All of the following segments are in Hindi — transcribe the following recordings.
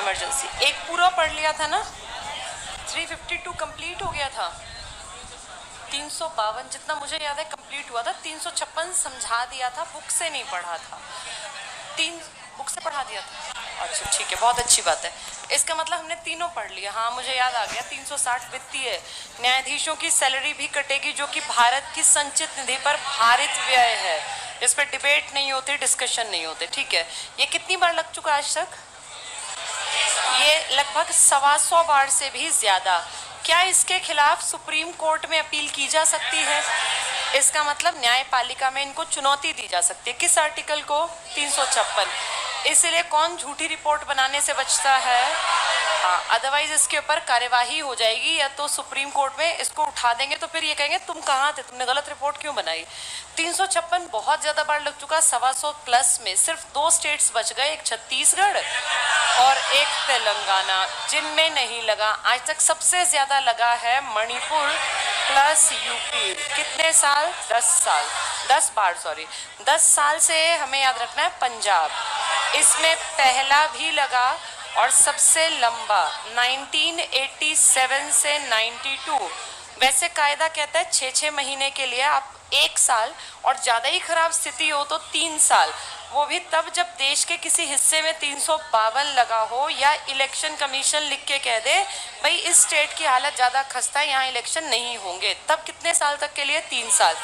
इमरजेंसी। एक पूरा पढ़ लिया था ना, 352 कंप्लीट हो गया था, 352 जितना मुझे याद है कंप्लीट हुआ था, 356 समझा दिया था, बुक से नहीं पढ़ा था, 3 बुक से पढ़ा दिया था। अच्छा ठीक है, बहुत अच्छी बात है, इसका मतलब हमने तीनों पढ़ लिया। हाँ मुझे याद आ गया, 360 वित्तीय न्यायाधीशों की सैलरी भी कटेगी जो कि भारत की संचित निधि पर भारित व्यय है, इस पर डिबेट नहीं होती, डिस्कशन नहीं होते। ठीक है, ये कितनी बार लग चुका आज तक? ये लगभग 125 बार से भी ज्यादा। क्या इसके खिलाफ सुप्रीम कोर्ट में अपील की जा सकती है? इसका मतलब न्यायपालिका में इनको चुनौती दी जा सकती है। किस आर्टिकल को? 356। इसलिए कौन झूठी रिपोर्ट बनाने से बचता है? हाँ, अदरवाइज इसके ऊपर कार्यवाही हो जाएगी, या तो सुप्रीम कोर्ट में इसको उठा देंगे तो फिर ये कहेंगे तुम कहाँ थे, तुमने गलत रिपोर्ट क्यों बनाई। 356 बहुत ज्यादा बार लग चुका, 125 प्लस में सिर्फ 2 स्टेट्स बच गए, एक छत्तीसगढ़ और एक तेलंगाना, जिनमें नहीं लगा। आज तक सबसे ज्यादा लगा है मणिपुर प्लस यूपी। कितने साल? 10 साल, 10 बार, सॉरी 10 साल से हमें याद रखना है पंजाब, इसमें पहला भी लगा और सबसे लंबा 1987 से 92। वैसे कायदा कहता है 6-6 महीने के लिए, आप 1 साल, और ज्यादा ही खराब स्थिति हो तो 3 साल, वो भी तब जब देश के किसी हिस्से में 352 लगा हो, या इलेक्शन कमीशन लिख के कह दे भाई इस स्टेट की हालत ज्यादा खस्ता है, यहाँ इलेक्शन नहीं होंगे, तब कितने साल तक के लिए? 3 साल।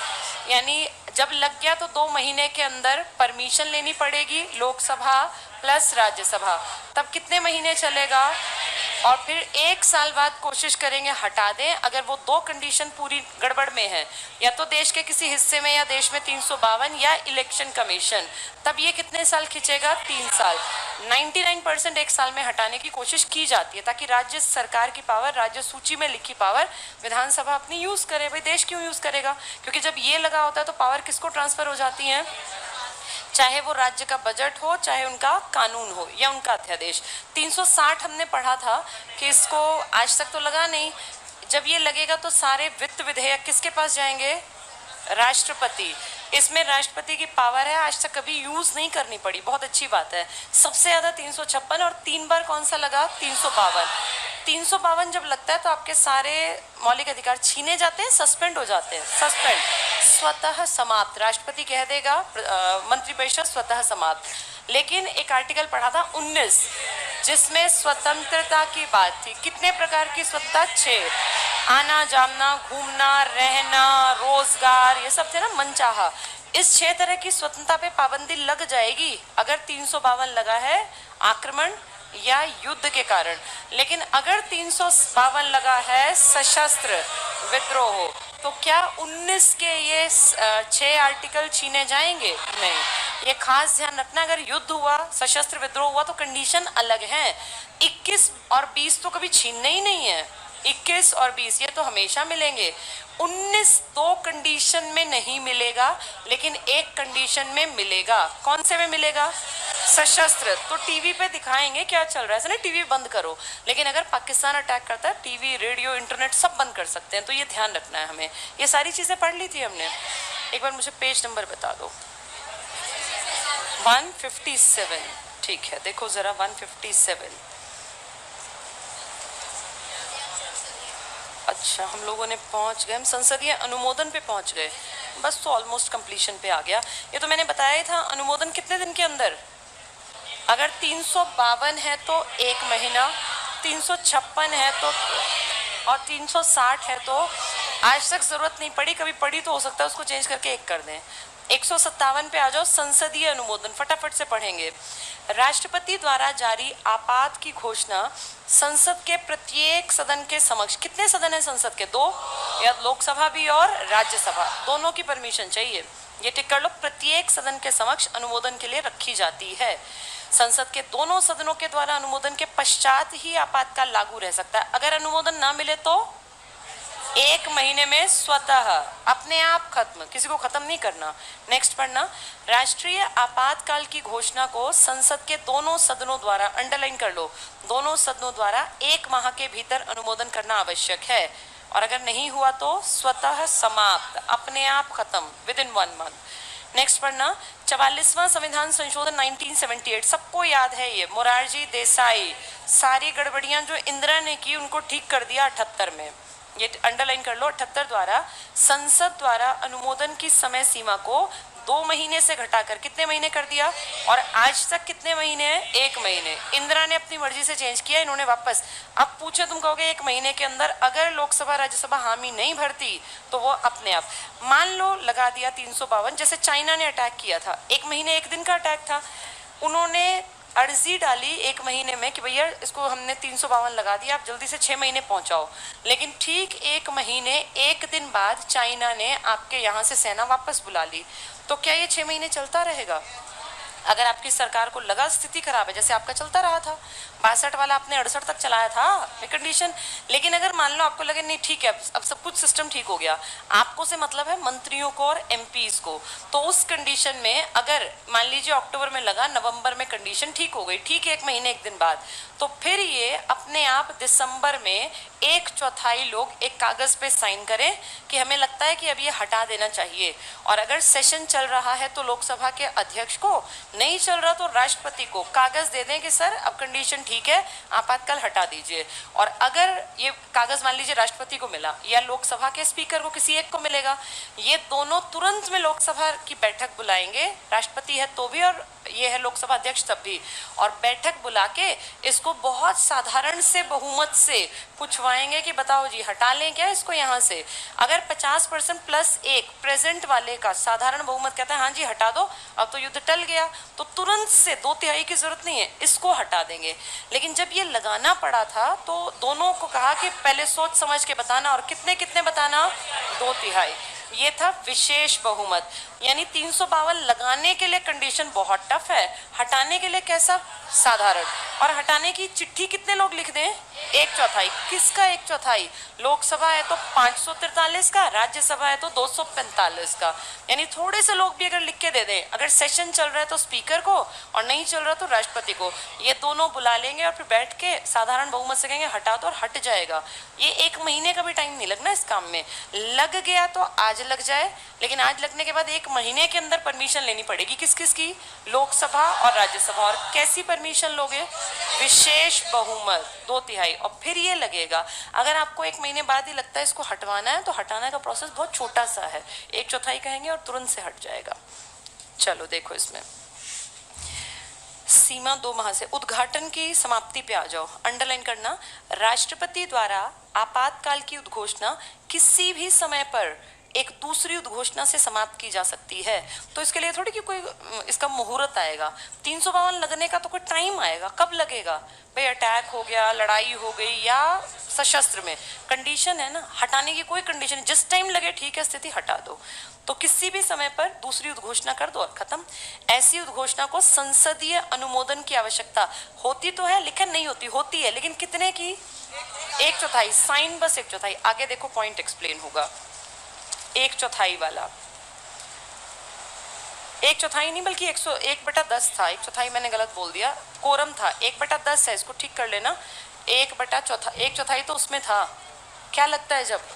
यानी जब लग गया तो 2 महीने के अंदर परमिशन लेनी पड़ेगी, लोकसभा प्लस राज्यसभा, तब कितने महीने चलेगा? और फिर 1 साल बाद कोशिश करेंगे हटा दें, अगर वो 2 कंडीशन पूरी गड़बड़ में है, या तो देश के किसी हिस्से में या देश में 352 या इलेक्शन कमीशन, तब ये कितने साल खिंचेगा? 3 साल। 99% 1 साल में हटाने की कोशिश की जाती है, ताकि राज्य सरकार की पावर, राज्य सूची में लिखी पावर विधानसभा अपनी यूज करे। भाई देश क्यों यूज करेगा? क्योंकि जब ये लगा होता है तो पावर किसको ट्रांसफर हो जाती है? चाहे वो राज्य का बजट हो, चाहे उनका कानून हो या उनका अध्यादेश। 360 हमने पढ़ा था कि इसको आज तक तो लगा नहीं, जब ये लगेगा तो सारे वित्त विधेयक किसके पास जाएंगे? राष्ट्रपति। इसमें राष्ट्रपति की पावर है, आज तक कभी यूज नहीं करनी पड़ी, बहुत अच्छी बात है। सबसे ज्यादा 356, और 3 बार कौन सा लगा? 352। 352 जब लगता है तो आपके सारे मौलिक अधिकार छीने जाते हैं, सस्पेंड हो जाते हैं। सस्पेंड, स्वतः समाप्त, राष्ट्रपति कह देगा, मंत्रिपरिषद स्वतः समाप्त। लेकिन एक आर्टिकल पढ़ा था 19, जिसमें स्वतंत्रता की बात थी। कितने प्रकार की स्वतंत्रता? 6। आना जाना, घूमना, रहना, रोजगार, ये सब थे ना मनचाहा। इस 6 तरह की स्वतंत्रता पे पाबंदी लग जाएगी अगर 352 लगा है आक्रमण या युद्ध के कारण। लेकिन अगर 352 लगा है सशस्त्र विद्रोह, तो क्या 19 के ये 6 आर्टिकल छीने जाएंगे? नहीं, ये खास ध्यान रखना। अगर युद्ध हुआ, सशस्त्र विद्रोह हुआ तो कंडीशन अलग है। 21 और 20 तो कभी छीनने ही नहीं है, 21 और 20 ये तो हमेशा मिलेंगे। 19 2 कंडीशन में नहीं मिलेगा, लेकिन एक कंडीशन में मिलेगा। कौन से में मिलेगा? सशस्त्र। तो टीवी पे दिखाएंगे क्या चल रहा है, ऐसा नहीं टीवी बंद करो, लेकिन अगर पाकिस्तान अटैक करता है टीवी, रेडियो, इंटरनेट सब बंद कर सकते हैं, तो ये ध्यान रखना है हमें। ये सारी चीजें पढ़ ली थी हमने। एक बार मुझे पेज नंबर बता दो। 157, ठीक है, देखो जरा 157। अच्छा, हम लोगों ने पहुंच गए, हम संसदीय अनुमोदन पे पहुंच गए, बस तो ऑलमोस्ट कंप्लीशन पे आ गया। ये तो मैंने बताया ही था, अनुमोदन कितने दिन के अंदर? अगर 352 है तो 1 महीना, 356 है तो, और 360 है तो आज तक जरूरत नहीं पड़ी, कभी पड़ी तो हो सकता है उसको चेंज करके 1 कर दें। 157 पे आ जाओ, संसदीय अनुमोदन, फटाफट से पढ़ेंगे। राष्ट्रपति द्वारा जारी आपात की घोषणा संसद के प्रत्येक सदन के समक्ष, कितने सदन है संसद के? 2, या लोकसभा भी और राज्यसभा, दोनों की परमिशन चाहिए, ये टिक कर लो। प्रत्येक सदन के समक्ष अनुमोदन के लिए रखी जाती है। संसद के दोनों सदनों के द्वारा अनुमोदन के पश्चात ही आपातकाल लागू रह सकता है। अगर अनुमोदन ना मिले तो 1 महीने में स्वतः अपने आप खत्म, किसी को खत्म नहीं करना। नेक्स्ट पढ़ना, राष्ट्रीय आपातकाल की घोषणा को संसद के दोनों सदनों द्वारा, अंडरलाइन कर लो, दोनों सदनों द्वारा 1 माह के भीतर अनुमोदन करना आवश्यक है, और अगर नहीं हुआ तो स्वतः समाप्त, अपने आप खत्म, विद इन 1 मंथ। नेक्स्ट पढ़ना, 44वां संविधान संशोधन 1978, सबको याद है ये, मोरारजी देसाई, सारी गड़बड़ियां जो इंदिरा ने की उनको ठीक कर दिया 78 में, ये अंडरलाइन कर लो। 78 द्वारा संसद द्वारा अनुमोदन की समय सीमा को 2 महीने से घटाकर कितने महीने कर दिया, और आज तक कितने महीने हैं, 1 महीने। इंदिरा ने अपनी मर्जी से चेंज किया, इन्होंने वापस। अब पूछे, तुम कहोगे 1 महीने के अंदर अगर लोकसभा राज्यसभा हामी नहीं भरती तो वो अपने आप, मान लो लगा दिया 352, जैसे चाइना ने अटैक किया था, 1 महीने 1 दिन का अटैक था, उन्होंने अर्जी डाली 1 महीने में कि भैया इसको हमने 352 लगा दिया, आप जल्दी से 6 महीने पहुंचाओ, लेकिन ठीक 1 महीने 1 दिन बाद चाइना ने आपके यहाँ से सेना वापस बुला ली। तो क्या ये 6 महीने चलता रहेगा? अगर आपकी सरकार को लगा स्थिति खराब है, जैसे आपका चलता रहा था 62 वाला, आपने 68 तक चलाया था कंडीशन, लेकिन अगर मान लो आपको लगे नहीं ठीक है अब सब कुछ सिस्टम ठीक हो गया, आपको से मतलब है मंत्रियों को और एमपीज को, तो उस कंडीशन में अगर मान लीजिए अक्टूबर में लगा, नवंबर में कंडीशन ठीक हो गई, ठीक 1 महीने 1 दिन बाद, तो फिर ये अपने आप दिसंबर में 1/4 लोग एक कागज पे साइन करें कि हमें लगता है कि अब ये हटा देना चाहिए, और अगर सेशन चल रहा है तो लोकसभा के अध्यक्ष को, नहीं चल रहा तो राष्ट्रपति को कागज दे दें कि सर अब कंडीशन ठीक है, आपातकाल हटा दीजिए। और अगर ये कागज मान लीजिए राष्ट्रपति को मिला या लोकसभा के स्पीकर को, किसी एक को मिलेगा, ये दोनों तुरंत में लोकसभा की बैठक बुलाएंगे, राष्ट्रपति है तो भी और ये है लोकसभा अध्यक्ष तब भी, और बैठक बुला के इसको बहुत साधारण से बहुमत से पूछवाएंगे कि बताओ जी हटा लें क्या इसको यहाँ से। अगर 50% प्लस 1 प्रेजेंट वाले का साधारण बहुमत कहता है हाँ जी हटा दो, अब तो युद्ध टल गया, तो तुरंत से 2/3 की जरूरत नहीं है, इसको हटा देंगे। लेकिन जब ये लगाना पड़ा था तो दोनों को कहा कि पहले सोच समझ के बताना, और कितने कितने बताना, 2/3। ये था विशेष बहुमत, यानी 352 लगाने के लिए कंडीशन बहुत टफ है, हटाने के लिए कैसा, साधारण। और हटाने की चिट्ठी कितने लोग लिख दें, 1/4। किसका 1/4? लोकसभा है तो 543 का, राज्यसभा है तो 245 का, यानी थोड़े से लोग भी अगर लिख के दे दें, अगर सेशन चल रहा है तो स्पीकर को, और नहीं चल रहा तो राष्ट्रपति को, ये दोनों बुला लेंगे और फिर बैठ के साधारण बहुमत से कहेंगे हटा दो, और हट जाएगा। ये 1 महीने का भी टाइम नहीं लगना इस काम में, लग गया तो आज लग जाए, लेकिन आज लगने के बाद 1 महीने के अंदर परमिशन लेनी पड़ेगी, किस किस की, लोकसभा और राज्यसभा। और कैसी परमिशन लोगे, विशेष बहुमत 2/3, और फिर ये लगेगा। अगर आपको 1 महीने बाद ही लगता है इसको हटवाना है तो हटाने का प्रोसेस बहुत छोटा सा है, 1/4 कहेंगे और तुरंत से हट जाएगा। चलो देखो इसमें सीमा 2 माह से, उद्घाटन की समाप्ति पे आ जाओ, अंडरलाइन करना, राष्ट्रपति द्वारा आपातकाल की उद्घोषणा किसी भी समय पर एक दूसरी उद्घोषणा से समाप्त की जा सकती है। तो इसके लिए थोड़ी कि कोई इसका मुहूर्त आएगा, 352 लगने का तो कोई टाइम आएगा, कब लगेगा भाई, अटैक हो गया, लड़ाई हो गई या सशस्त्र में, कंडीशन है ना, हटाने की कोई कंडीशन नहीं, जिस टाइम लगे ठीक है स्थिति हटा दो, तो किसी भी समय पर दूसरी उद्घोषणा कर दो और खत्म। ऐसी उद्घोषणा को संसदीय अनुमोदन की आवश्यकता होती तो है, लेकिन नहीं होती, होती है लेकिन कितने की, 1/4 साइन, बस 1/4। आगे देखो पॉइंट एक्सप्लेन होगा। 1/4 वाला, 1/4 नहीं बल्कि 1/10 था, 1/4 मैंने गलत बोल दिया, कोरम था 1/10 है, इसको ठीक कर लेना, 1/4 तो उसमें था, क्या लगता है जब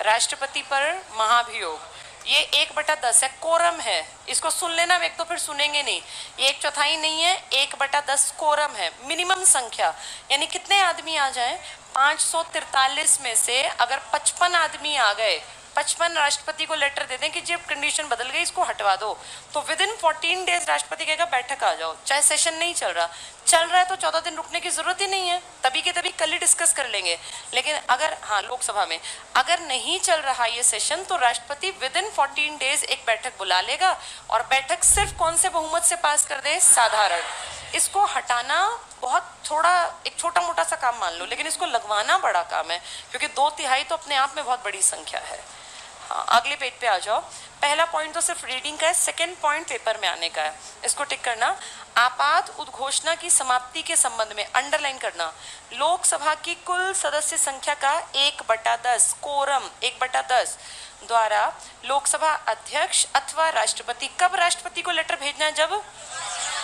राष्ट्रपति पर महाभियोग, ये 1/10 है, कोरम है, इसको सुन लेना, एक तो फिर सुनेंगे नहीं, ये 1/4 नहीं है, 1/10 कोरम है, मिनिमम संख्या, यानी कितने आदमी आ जाएं, 543 में से अगर 55 आदमी आ गए, 55 राष्ट्रपति को लेटर दे दें कि जब कंडीशन बदल गई इसको हटवा दो, तो विद इन 14 डेज राष्ट्रपति कहेगा बैठक आ जाओ, चाहे सेशन नहीं चल रहा, चल रहा है तो 14 दिन रुकने की जरूरत ही नहीं है, तभी के तभी कल ही डिस्कस कर लेंगे। लेकिन अगर हाँ लोकसभा में अगर नहीं चल रहा ये सेशन, तो राष्ट्रपति विद इन 14 डेज एक बैठक बुला लेगा, और बैठक सिर्फ कौन से बहुमत से पास कर दे, साधारण। इसको हटाना बहुत थोड़ा एक छोटा मोटा सा काम मान लो, लेकिन इसको लगवाना बड़ा काम है, क्योंकि 2/3 तो अपने आप में बहुत बड़ी संख्या है। हाँ, अगले पेज पे आ जाओ। पहला पॉइंट तो सिर्फ रीडिंग का है, सेकंड पॉइंट पेपर में आने का है, इसको टिक करना। आपात उद्घोषणा की समाप्ति के संबंध में अंडरलाइन करना, लोकसभा की कुल सदस्य संख्या का 1/10 कोरम 1/10 द्वारा लोकसभा अध्यक्ष अथवा राष्ट्रपति, कब राष्ट्रपति को लेटर भेजना है, जब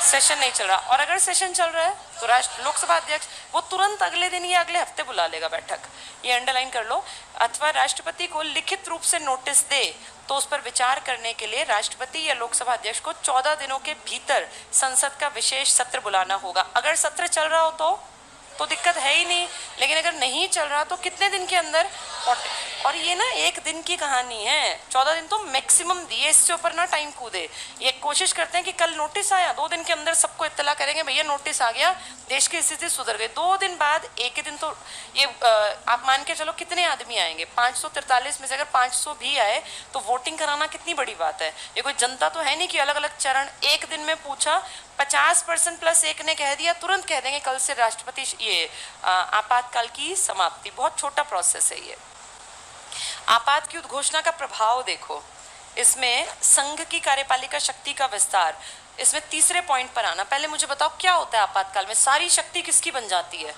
सेशन नहीं चल रहा, और अगर सेशन चल रहा है तो राष्ट्र लोकसभा अध्यक्ष वो तुरंत अगले दिन या अगले हफ्ते बुला लेगा बैठक, ये अंडरलाइन कर लो। अथवा राष्ट्रपति को लिखित रूप से नोटिस दे तो उस पर विचार करने के लिए राष्ट्रपति या लोकसभा अध्यक्ष को 14 दिनों के भीतर संसद का विशेष सत्र बुलाना होगा। अगर सत्र चल रहा हो तो दिक्कत है ही नहीं, लेकिन अगर नहीं चल रहा तो कितने दिन के अंदर, और ये ना एक दिन की कहानी है, 14 दिन तो मैक्सिमम दिए, इससे ऊपर ना टाइम कूदे। ये कोशिश करते हैं कि कल नोटिस आया, 2 दिन के अंदर सबको इत्तला करेंगे भैया नोटिस आ गया, देश की स्थिति सुधर गई। 2 दिन बाद एक ही दिन तो ये आप मान के चलो कितने आदमी आएंगे, 543 में से अगर 500 भी आए तो वोटिंग कराना कितनी बड़ी बात है। ये कोई जनता तो है नहीं कि अलग अलग चरण एक दिन में पूछा, 50% प्लस एक ने कह दिया, तुरंत कह देंगे कल से राष्ट्रपति ये आपातकाल की समाप्ति। बहुत छोटा प्रोसेस है ये। आपात की उद्घोषणा का प्रभाव देखो, इसमें संघ की कार्यपालिका शक्ति का विस्तार, इसमें तीसरे पॉइंट पर आना। पहले मुझे बताओ क्या होता है आपातकाल में, सारी शक्ति किसकी बन जाती है?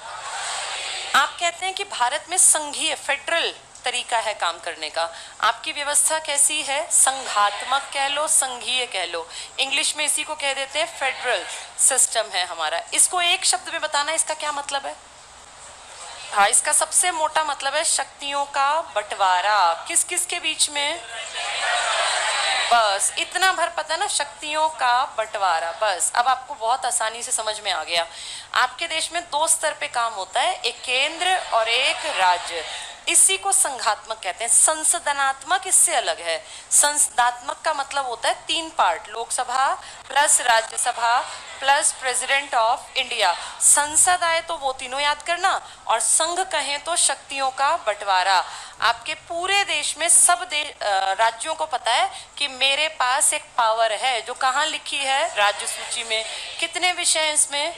आप कहते हैं कि भारत में संघीय फेडरल तरीका है काम करने का, आपकी व्यवस्था कैसी है? संघात्मक कह लो, संघीय कह लो, इंग्लिश में इसी को कह देते हैं फेडरल सिस्टम है हमारा। इसको एक शब्द में बताना, इसका क्या मतलब है? हाँ, इसका सबसे मोटा मतलब है शक्तियों का बंटवारा। किस किस के बीच में? बस इतना भर पता ना, शक्तियों का बंटवारा। बस अब आपको बहुत आसानी से समझ में आ गया। आपके देश में 2 स्तर पे काम होता है, एक केंद्र और एक राज्य। इसी को संघात्मक कहते हैं। संसदनात्मक इससे अलग है। संसदात्मक का मतलब होता है 3 part, Lok Sabha plus Rajya Sabha plus president of India. संसद आए तो वो तीनों याद करना, और संघ कहें तो शक्तियों का बंटवारा। आपके पूरे देश में सब राज्यों को पता है कि मेरे पास एक पावर है, जो कहाँ लिखी है? राज्य सूची में। कितने विषय हैं इसमें?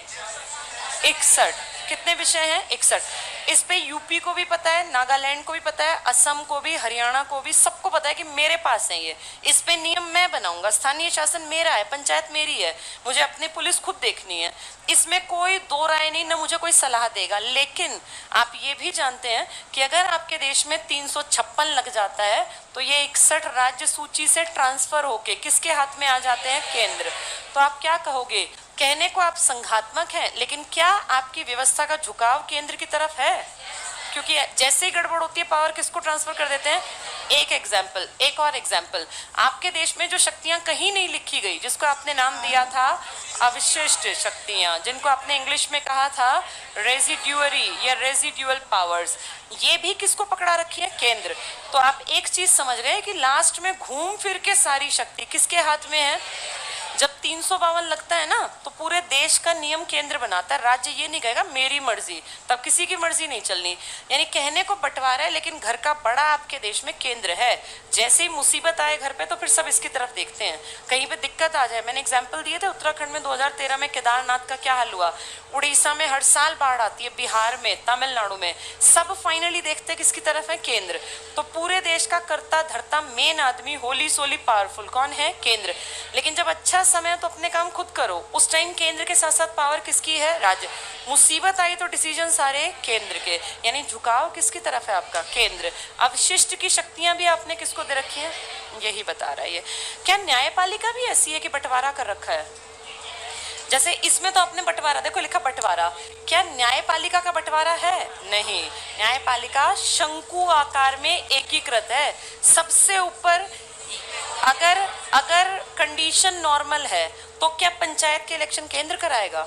61। कितने विषय हैं? 61। इस पे यूपी को भी पता है, नागालैंड को भी पता है, असम को भी, हरियाणा को भी, सबको पता है कि मेरे पास है ये। इस पे नियम मैं बनाऊंगा, स्थानीय शासन मेरा है, पंचायत मेरी है, मुझे अपनी पुलिस खुद देखनी है। इसमें कोई 2 राय नहीं, ना मुझे कोई सलाह देगा। लेकिन आप ये भी जानते हैं कि अगर आपके देश में 356 लग जाता है तो ये 61 राज्य सूची से ट्रांसफर होके किसके हाथ में आ जाते हैं? केंद्र। तो आप क्या कहोगे? कहने को आप संघात्मक हैं, लेकिन क्या आपकी व्यवस्था का झुकाव केंद्र की तरफ है? क्योंकि जैसे ही गड़बड़ होती है पावर किसको ट्रांसफर कर देते हैं? एक और एग्जाम्पल, आपके देश में जो शक्तियां कहीं नहीं लिखी गई, जिसको आपने नाम दिया था अविशिष्ट शक्तियां, जिनको आपने इंग्लिश में कहा था रेजिड्यूअरी या रेजिड्यूअल पावर्स, ये भी किसको पकड़ा रखी है? केंद्र। तो आप एक चीज समझ रहे हैं कि लास्ट में घूम फिर के सारी शक्ति किसके हाथ में है? जब 352 लगता है ना तो पूरे देश का नियम केंद्र बनाता है, राज्य ये नहीं कहेगा मेरी मर्जी, तब किसी की मर्जी नहीं चलनी। यानी कहने को बंटवारा है, लेकिन घर का बड़ा आपके देश में केंद्र है। जैसे ही मुसीबत आए घर पे तो फिर सब इसकी तरफ देखते हैं, कहीं पे दिक्कत आ जाए। मैंने एग्जाम्पल दिए थे, उत्तराखंड में 2013 में केदारनाथ का क्या हाल हुआ, उड़ीसा में हर साल बाढ़ आती है, बिहार में, तमिलनाडु में, सब फाइनली देखते हैं किसकी तरफ है? केंद्र। तो पूरे देश का करता धरता मेन आदमी, होली सोली पावरफुल कौन है? केंद्र। लेकिन जब अच्छा समय तो अपने काम खुद करो, उस टाइम केंद्र के साथ साथ पावर किसकी है? राज्य। मुसीबत आई तो डिसीजन सारे केंद्र के, यानी झुकाव किसकी तरफ है आपका? केंद्र। अवशिष्ट की शक्तियां भी आपने किसको दे रखी है? यही बता रहा है ये। क्या न्यायपालिका भी ऐसी है कि बंटवारा कर रखा है? जैसे इसमें तो आपने बंटवारा देखो, लिखा बंटवारा, क्या न्यायपालिका का बंटवारा है? नहीं, न्यायपालिका शंकु आकार में एकीकृत है। सबसे ऊपर अगर कंडीशन नॉर्मल है तो क्या पंचायत के इलेक्शन केंद्र कराएगा?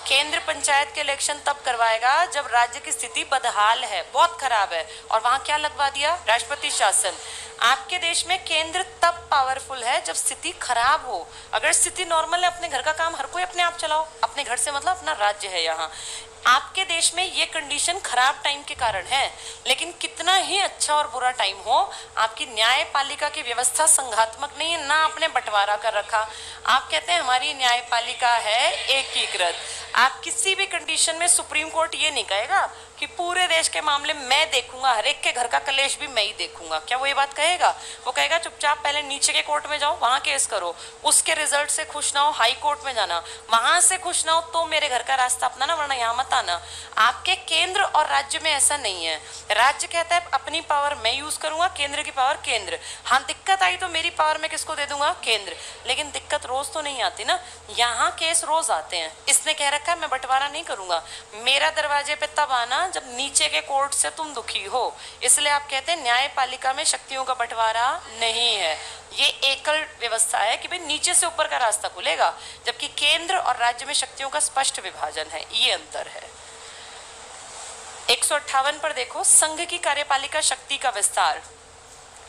केंद्र पंचायत के इलेक्शन तब करवाएगा जब राज्य की स्थिति बदहाल है, बहुत खराब है, और वहां क्या लगवा दिया? राष्ट्रपति शासन। आपके देश में केंद्र तब पावरफुल है जब स्थिति खराब हो। अगर स्थिति नॉर्मल है, अपने घर का काम हर कोई अपने आप चलाओ, अपने घर से मतलब अपना राज्य है यहाँ। आपके देश में ये कंडीशन खराब टाइम के कारण है, लेकिन कितना ही अच्छा और बुरा टाइम हो, आपकी न्यायपालिका की व्यवस्था संघात्मक नहीं है, ना आपने बंटवारा कर रखा। आप कहते हैं हमारी न्यायपालिका है एकीकृत। आप किसी भी कंडीशन में सुप्रीम कोर्ट ये नहीं कहेगा कि पूरे देश के मामले मैं देखूंगा, हर एक के घर का कलेश भी मैं ही देखूंगा। क्या वो ये बात कहेगा? वो कहेगा चुपचाप पहले नीचे के कोर्ट में जाओ, वहां केस करो, उसके रिजल्ट से खुश ना हो हाई कोर्ट में जाना, वहां से खुश ना हो तो मेरे घर का रास्ता अपनाना, वरना यहाँ मत आना। आपके केंद्र और राज्य में ऐसा नहीं है। राज्य कहता है अपनी पावर मैं यूज करूंगा, केंद्र की पावर केंद्र। हाँ, दिक्कत आई तो मेरी पावर मैं किसको दे दूंगा? केंद्र। लेकिन दिक्कत रोज तो नहीं आती ना, यहाँ केस रोज आते हैं। इसने कह रखा है मैं बंटवारा नहीं करूंगा, मेरा दरवाजे पे तब आना जब नीचे के कोर्ट से तुम दुखी हो। इसलिए आप कहते हैं न्यायपालिका में शक्तियों का बंटवारा नहीं है, ये एकल व्यवस्था है कि भाई नीचे से ऊपर का रास्ता खुलेगा, जबकि केंद्र और राज्य में शक्तियों का स्पष्ट विभाजन है। ये अंतर है। 158 पर देखो, संघ की कार्यपालिका शक्ति का विस्तार।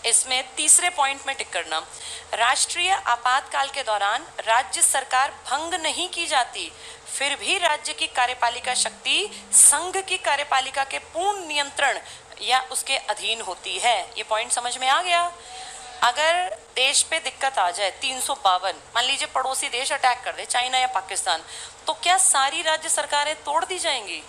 इसमें तीसरे पॉइंट में टिक करना, राष्ट्रीय आपातकाल के दौरान राज्य सरकार भंग नहीं की जाती, फिर भी राज्य की कार्यपालिका शक्ति संघ की कार्यपालिका के पूर्ण नियंत्रण या उसके अधीन होती है। ये पॉइंट समझ में आ गया? अगर देश पे दिक्कत आ जाए 352, मान लीजिए पड़ोसी देश अटैक कर दे, चाइना या पाकिस्तान, तो क्या सारी राज्य सरकारें तोड़ दी जाएंगी?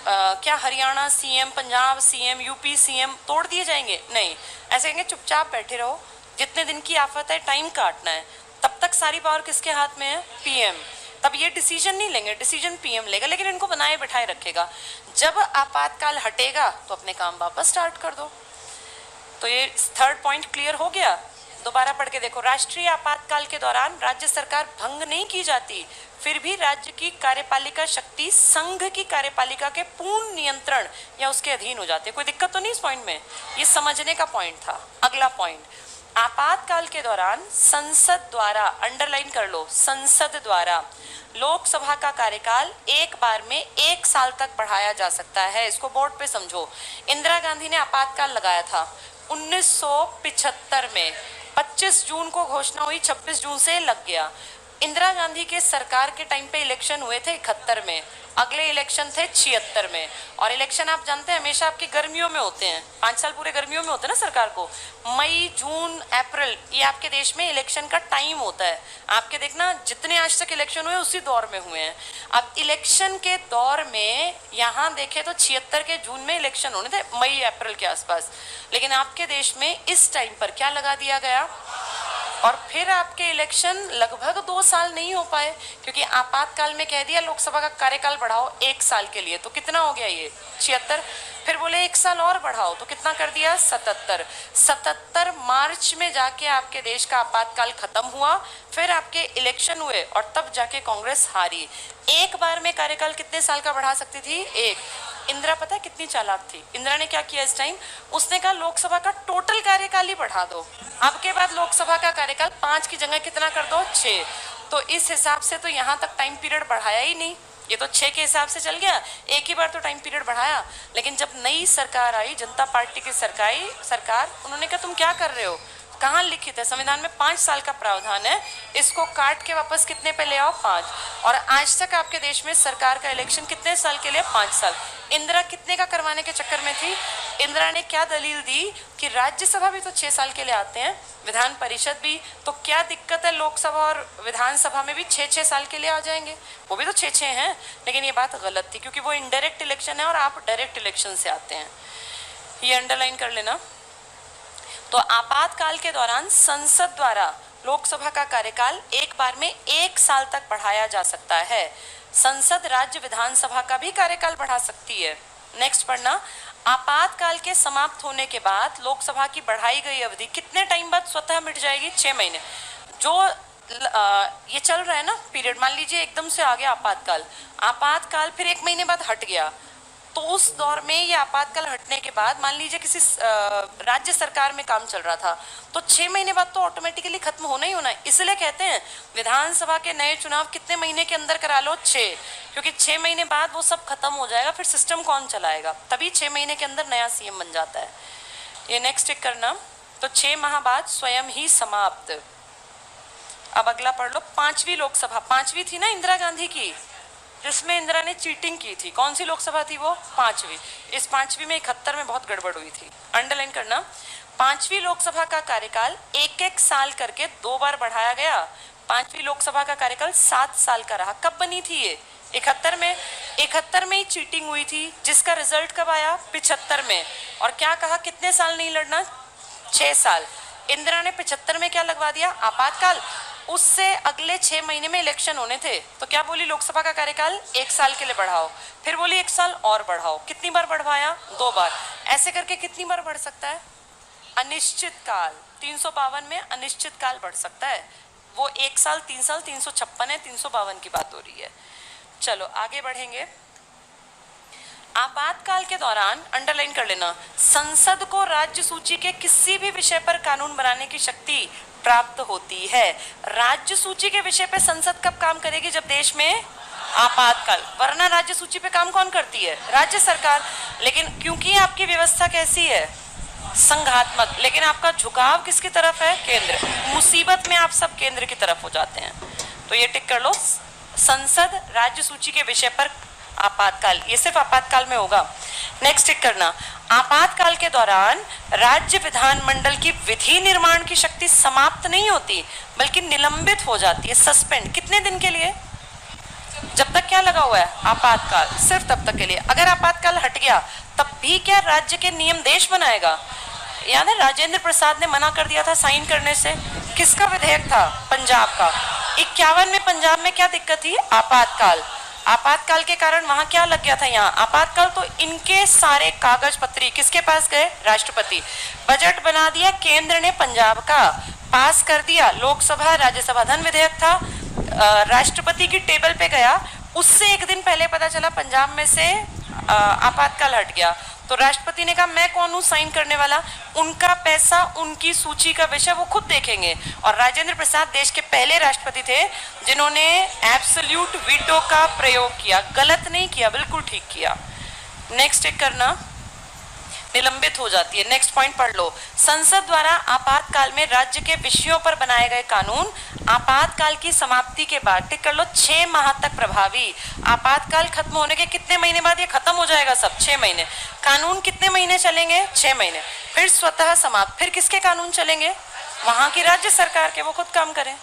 क्या Haryana CM, Punjab CM, UP CM तोड़ दिए जाएंगे? नहीं। ऐसे कहेंगे चुपचाप बैठे रहो, जितने दिन की आफत है टाइम काटना है, तब तक सारी पावर किसके हाथ में है? पीएम। तब ये डिसीजन नहीं लेंगे, डिसीजन पीएम लेगा, लेकिन इनको बनाए बिठाए रखेगा। जब आपातकाल हटेगा तो अपने काम वापस स्टार्ट कर दो। तो ये थर्ड पॉइंट क्लियर हो गया। दोबारा पढ़ के देखो, राष्ट्रीय आपातकाल के दौरान राज्य सरकार भंग नहीं की जाती, फिर भी राज्य की कार्यपालिका शक्ति संघ की कार्यपालिका के पूर्ण नियंत्रण या उसके अधीन हो जाती है। कोई दिक्कत तो नहीं इस पॉइंट में? ये समझने का पॉइंट था। अगला पॉइंट, आपातकाल के दौरान संसद द्वारा, अंडरलाइन कर लो, संसद द्वारा लोकसभा का कार्यकाल एक बार में 1 साल तक बढ़ाया जा सकता है। इसको बोर्ड पे समझो। इंदिरा गांधी ने आपातकाल लगाया था 1975 में, 25 जून को घोषणा हुई, 26 जून से लग गया। इंदिरा गांधी के सरकार के टाइम पे इलेक्शन हुए थे 71 में, अगले इलेक्शन थे 76 में। और इलेक्शन आप जानते हैं हमेशा आपकी गर्मियों में होते हैं, 5 साल पूरे गर्मियों में होते हैं ना सरकार को। मई, जून, अप्रैल, ये आपके देश में इलेक्शन का टाइम होता है। आपके देखना जितने आज तक इलेक्शन हुए उसी दौर में हुए हैं। अब इलेक्शन के दौर में यहाँ देखे तो 76 के जून में इलेक्शन होने थे, मई अप्रैल के आसपास। लेकिन आपके देश में इस टाइम पर क्या लगा दिया गया, और फिर आपके इलेक्शन लगभग 2 साल नहीं हो पाए, क्योंकि आपातकाल में कह दिया लोकसभा का कार्यकाल बढ़ाओ 1 साल के लिए। तो कितना हो गया ये? 76। फिर बोले 1 साल और बढ़ाओ, तो कितना कर दिया? 77। 77 मार्च में जाके आपके देश का आपातकाल खत्म हुआ, फिर आपके इलेक्शन हुए और तब जाके कांग्रेस हारी। एक बार में कार्यकाल कितने साल का बढ़ा सकती थी? 1। इंदिरा पता है कितनी चालाक थी? इंदिरा ने क्या किया इस टाइम? उसने कहा लोकसभा का टोटल कार्यकाल ही बढ़ा दो। अब के बाद लोकसभा का कार्यकाल 5 की जगह कितना कर दो? 6। तो इस हिसाब से तो यहाँ तक टाइम पीरियड बढ़ाया ही नहीं, ये तो 6 के हिसाब से चल गया। एक ही बार तो टाइम पीरियड बढ़ाया। लेकिन जब नई सरकार आई, जनता पार्टी की सरकार, उन्होंने कहा तुम क्या कर रहे हो? कहाँ लिखित है? संविधान में 5 साल का प्रावधान है, इसको काट के वापस कितने पे ले आओ? 5। और आज तक आपके देश में सरकार का इलेक्शन कितने साल के लिए? 5 साल। इंदिरा कितने का करवाने के चक्कर में थी? इंदिरा ने क्या दलील दी कि राज्यसभा भी तो 6 साल के लिए आते हैं, विधान परिषद भी, तो क्या दिक्कत है लोकसभा और विधानसभा में भी 6-6 साल के लिए आ जाएंगे? वो भी तो 6-6 हैं। लेकिन ये बात गलत थी, क्योंकि वो इनडायरेक्ट इलेक्शन है और आप डायरेक्ट इलेक्शन से आते हैं। ये अंडरलाइन कर लेना। तो आपातकाल के दौरान संसद द्वारा लोकसभा का कार्यकाल एक बार में 1 साल तक बढ़ाया जा सकता है। संसद राज्य विधानसभा का भी कार्यकाल बढ़ा सकती है। नेक्स्ट पढ़ना, आपातकाल के समाप्त होने के बाद लोकसभा की बढ़ाई गई अवधि कितने टाइम बाद स्वतः मिट जाएगी? 6 महीने। जो ये चल रहा है ना पीरियड, मान लीजिए एकदम से आ गया आपातकाल फिर 1 महीने बाद हट गया, तो उस दौर में ये आपातकाल हटने के बाद मान लीजिए किसी राज्य सरकार में काम चल रहा था, तो 6 महीने बाद तो ऑटोमेटिकली खत्म होना ही होना है। इसलिए कहते हैं विधानसभा के नए चुनाव कितने महीने के अंदर करा लो? 6, क्योंकि 6 महीने बाद वो सब खत्म हो जाएगा, फिर सिस्टम कौन चलाएगा? तभी 6 महीने के अंदर नया सीएम बन जाता है। ये नेक्स्ट टिक करना। तो 6 माह बाद स्वयं ही समाप्त। अब अगला पढ़ लो, 5वीं लोकसभा, 5वीं थी ना इंदिरा गांधी की, जिसमें इंदिरा ने चीटिंग की थी। कौन सी लोकसभा थी वो? 5वीं। इस 5वीं में 71 में बहुत गड़बड़ हुई थी। अंडरलाइन करना, 5वीं लोकसभा का कार्यकाल 1-1 साल करके 2 बार बढ़ाया गया। 5वीं लोकसभा का कार्यकाल 7 साल का रहा। कब बनी थी ये? 71 में ही चीटिंग हुई थी, जिसका रिजल्ट कब आया? 75 में। और क्या कहा, कितने साल नहीं लड़ना? 6 साल। इंदिरा ने 75 में क्या लगवा दिया? आपातकाल। उससे अगले 6 महीने में इलेक्शन होने थे, तो क्या बोली? लोकसभा का कार्यकाल 1 साल के लिए बढ़ाओ। फिर बोली 1 साल और बढ़ाओ। कितनी बार बढ़वाया? 2 बार। ऐसे करके कितनी बार बढ़ सकता है? अनिश्चित काल। 352 में अनिश्चित काल बढ़ सकता है। वो 1 साल, 3 साल, 356 है, 352 की बात हो रही है। चलो आगे बढ़ेंगे। आपातकाल के दौरान, अंडरलाइन कर लेना, संसद को राज्य सूची के किसी भी विषय पर कानून बनाने की शक्ति प्राप्त होती है। राज्य सूची के विषय पे संसद कब काम करेगी? जब देश में आपातकाल। वरना राज्य सूची पे काम कौन करती है? राज्य सरकार। लेकिन क्योंकि आपकी व्यवस्था कैसी है? संघात्मक। लेकिन आपका झुकाव किसकी तरफ है? केंद्र। मुसीबत में आप सब केंद्र की तरफ हो जाते हैं। तो ये टिक कर लो, संसद राज्य सूची के विषय पर आपातकाल, ये सिर्फ आपातकाल में होगा। नेक्स्ट टिक करना, आपातकाल के दौरान राज्य विधानमंडल की विधि निर्माण की शक्ति समाप्त नहीं होती, बल्कि निलंबित हो जाती है, सस्पेंड। कितने दिन के लिए? जब तक क्या लगा हुआ है? आपातकाल। सिर्फ तब तक के लिए। अगर आपातकाल हट गया तब भी क्या राज्य के नियम देश बनाएगा? याद है राजेंद्र प्रसाद ने मना कर दिया था साइन करने से। किसका विधेयक था? पंजाब का। 51 में पंजाब में क्या दिक्कत थी? आपातकाल। आपातकाल के कारण वहां क्या लग गया था? यहाँ आपातकाल। तो इनके सारे कागज पत्री किसके पास गए? राष्ट्रपति। बजट बना दिया केंद्र ने पंजाब का, पास कर दिया लोकसभा राज्यसभा। धन विधेयक था, राष्ट्रपति की टेबल पे गया। उससे एक दिन पहले पता चला पंजाब में से आपातकाल हट गया। तो राष्ट्रपति ने कहा मैं कौन हूं साइन करने वाला? उनका पैसा, उनकी सूची का विषय वो खुद देखेंगे। और राजेंद्र प्रसाद देश के पहले राष्ट्रपति थे जिन्होंने एब्सोल्यूट वीटो का प्रयोग किया। गलत नहीं किया, बिल्कुल ठीक किया। नेक्स्ट टिक करना, निलंबित हो जाती है। नेक्स्ट पॉइंट पढ़ लो, संसद द्वारा आपातकाल में राज्य के विषयों पर बनाए गए कानून आपातकाल की समाप्ति के बाद, टिक कर लो, 6 माह तक प्रभावी। आपातकाल खत्म होने के कितने महीने बाद ये खत्म हो जाएगा सब? 6 महीने। कानून कितने महीने चलेंगे? 6 महीने। फिर स्वतः समाप्त। फिर किसके कानून चलेंगे? वहां की राज्य सरकार के, वो खुद काम करें।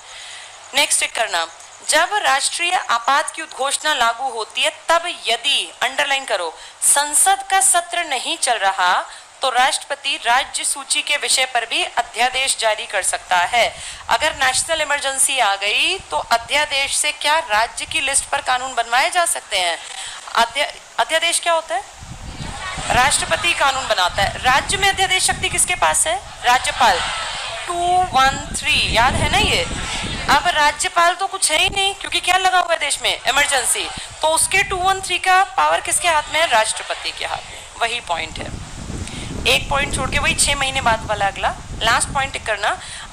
नेक्स्ट टिक करना, जब राष्ट्रीय आपात की उद्घोषणा लागू होती है तब यदि, अंडरलाइन करो, संसद का सत्र नहीं चल रहा तो राष्ट्रपति राज्य सूची के विषय पर भी अध्यादेश जारी कर सकता है। अगर नेशनल इमरजेंसी आ गई तो अध्यादेश से क्या राज्य की लिस्ट पर कानून बनवाए जा सकते हैं? अध्यादेश क्या होता है? राष्ट्रपति कानून बनाता है। राज्य में अध्यादेश शक्ति किसके पास है? राज्यपाल। 213 याद है ना ये? अब राज्यपाल तो कुछ है ही नहीं, क्योंकि क्या लगा हुआ है देश में? इमरजेंसी। तो उसके 213 का पावर किसके हाथ में है? राष्ट्रपति के हाथ में। वही पॉइंट है। एक पॉइंट छोड़ के वही 6 महीने बाद वाला अगला लास्ट पॉइंट टिक करना,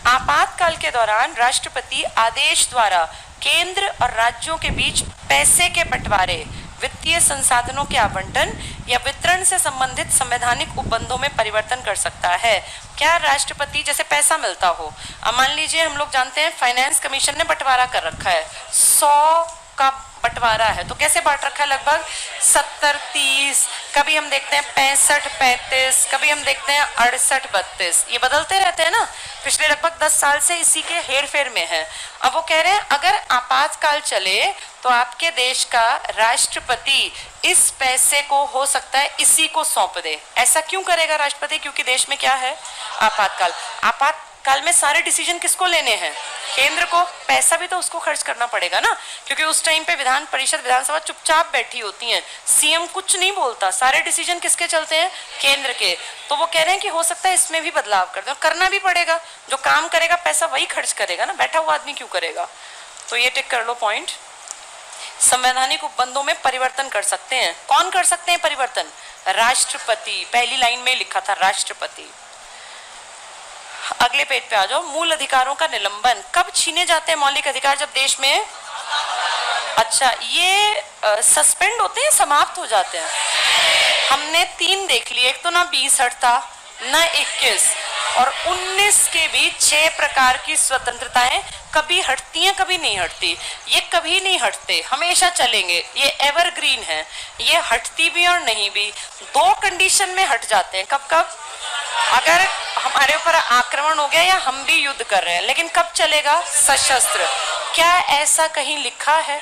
आपातकाल के दौरान राष्ट्रपति आदेश द्वारा केंद्र और राज्यों के बीच पैसे के बंटवारे, वित्तीय संसाधनों के आवंटन या वितरण से संबंधित संवैधानिक उपबंधों में परिवर्तन कर सकता है। क्या राष्ट्रपति, जैसे पैसा मिलता हो, अब मान लीजिए हम लोग जानते हैं फाइनेंस कमीशन ने बंटवारा कर रखा है, 100 का बंटवारा है, तो कैसे बांट रखा है? लगभग 70-30, कभी हम देखते हैं 65-35, कभी हम देखते हैं 68-32, ये बदलते रहते हैं ना। पिछले लगभग 10 साल से इसी के हेर फेर में है। अब वो कह रहे हैं अगर आपातकाल चले तो आपके देश का राष्ट्रपति इस पैसे को हो सकता है इसी को सौंप दे। ऐसा क्यों करेगा राष्ट्रपति? क्योंकि देश में क्या है? आपातकाल। आपातकाल में सारे डिसीजन किसको लेने हैं? केंद्र को। पैसा भी तो उसको खर्च करना पड़ेगा ना, क्योंकि उस टाइम पे विधान परिषद, विधानसभा चुपचाप बैठी होती हैं, सीएम कुछ नहीं बोलता, सारे डिसीजन किसके चलते हैं? केंद्र के। तो वो कह रहे हैं कि हो सकता है इसमें भी बदलाव कर दो। करना भी पड़ेगा, जो काम करेगा पैसा वही खर्च करेगा ना, बैठा हुआ आदमी क्यों करेगा? तो ये टिक कर लो पॉइंट। संवैधानिक उपबंधों में परिवर्तन कर सकते हैं। कौन कर सकते हैं परिवर्तन? राष्ट्रपति। पहली लाइन में लिखा था राष्ट्रपति। अगले पेज पे आ जाओ, मूल अधिकारों का निलंबन। कब छीने जाते हैं मौलिक अधिकार? जब देश में, अच्छा, ये सस्पेंड होते हैं, समाप्त हो जाते हैं। हमने 3 देख लिए, एक तो ना 20 हटता, ना 21 और 19 के भी 6 प्रकार की स्वतंत्रताएं कभी हटती हैं, कभी नहीं हटती। ये कभी नहीं हटते, हमेशा चलेंगे, ये एवरग्रीन है, ये हटती भी और नहीं भी। 2 कंडीशन में हट जाते हैं। कब कब? अगर हमारे ऊपर आक्रमण हो गया या हम भी युद्ध कर रहे हैं। लेकिन कब चलेगा? सशस्त्र। क्या ऐसा कहीं लिखा है?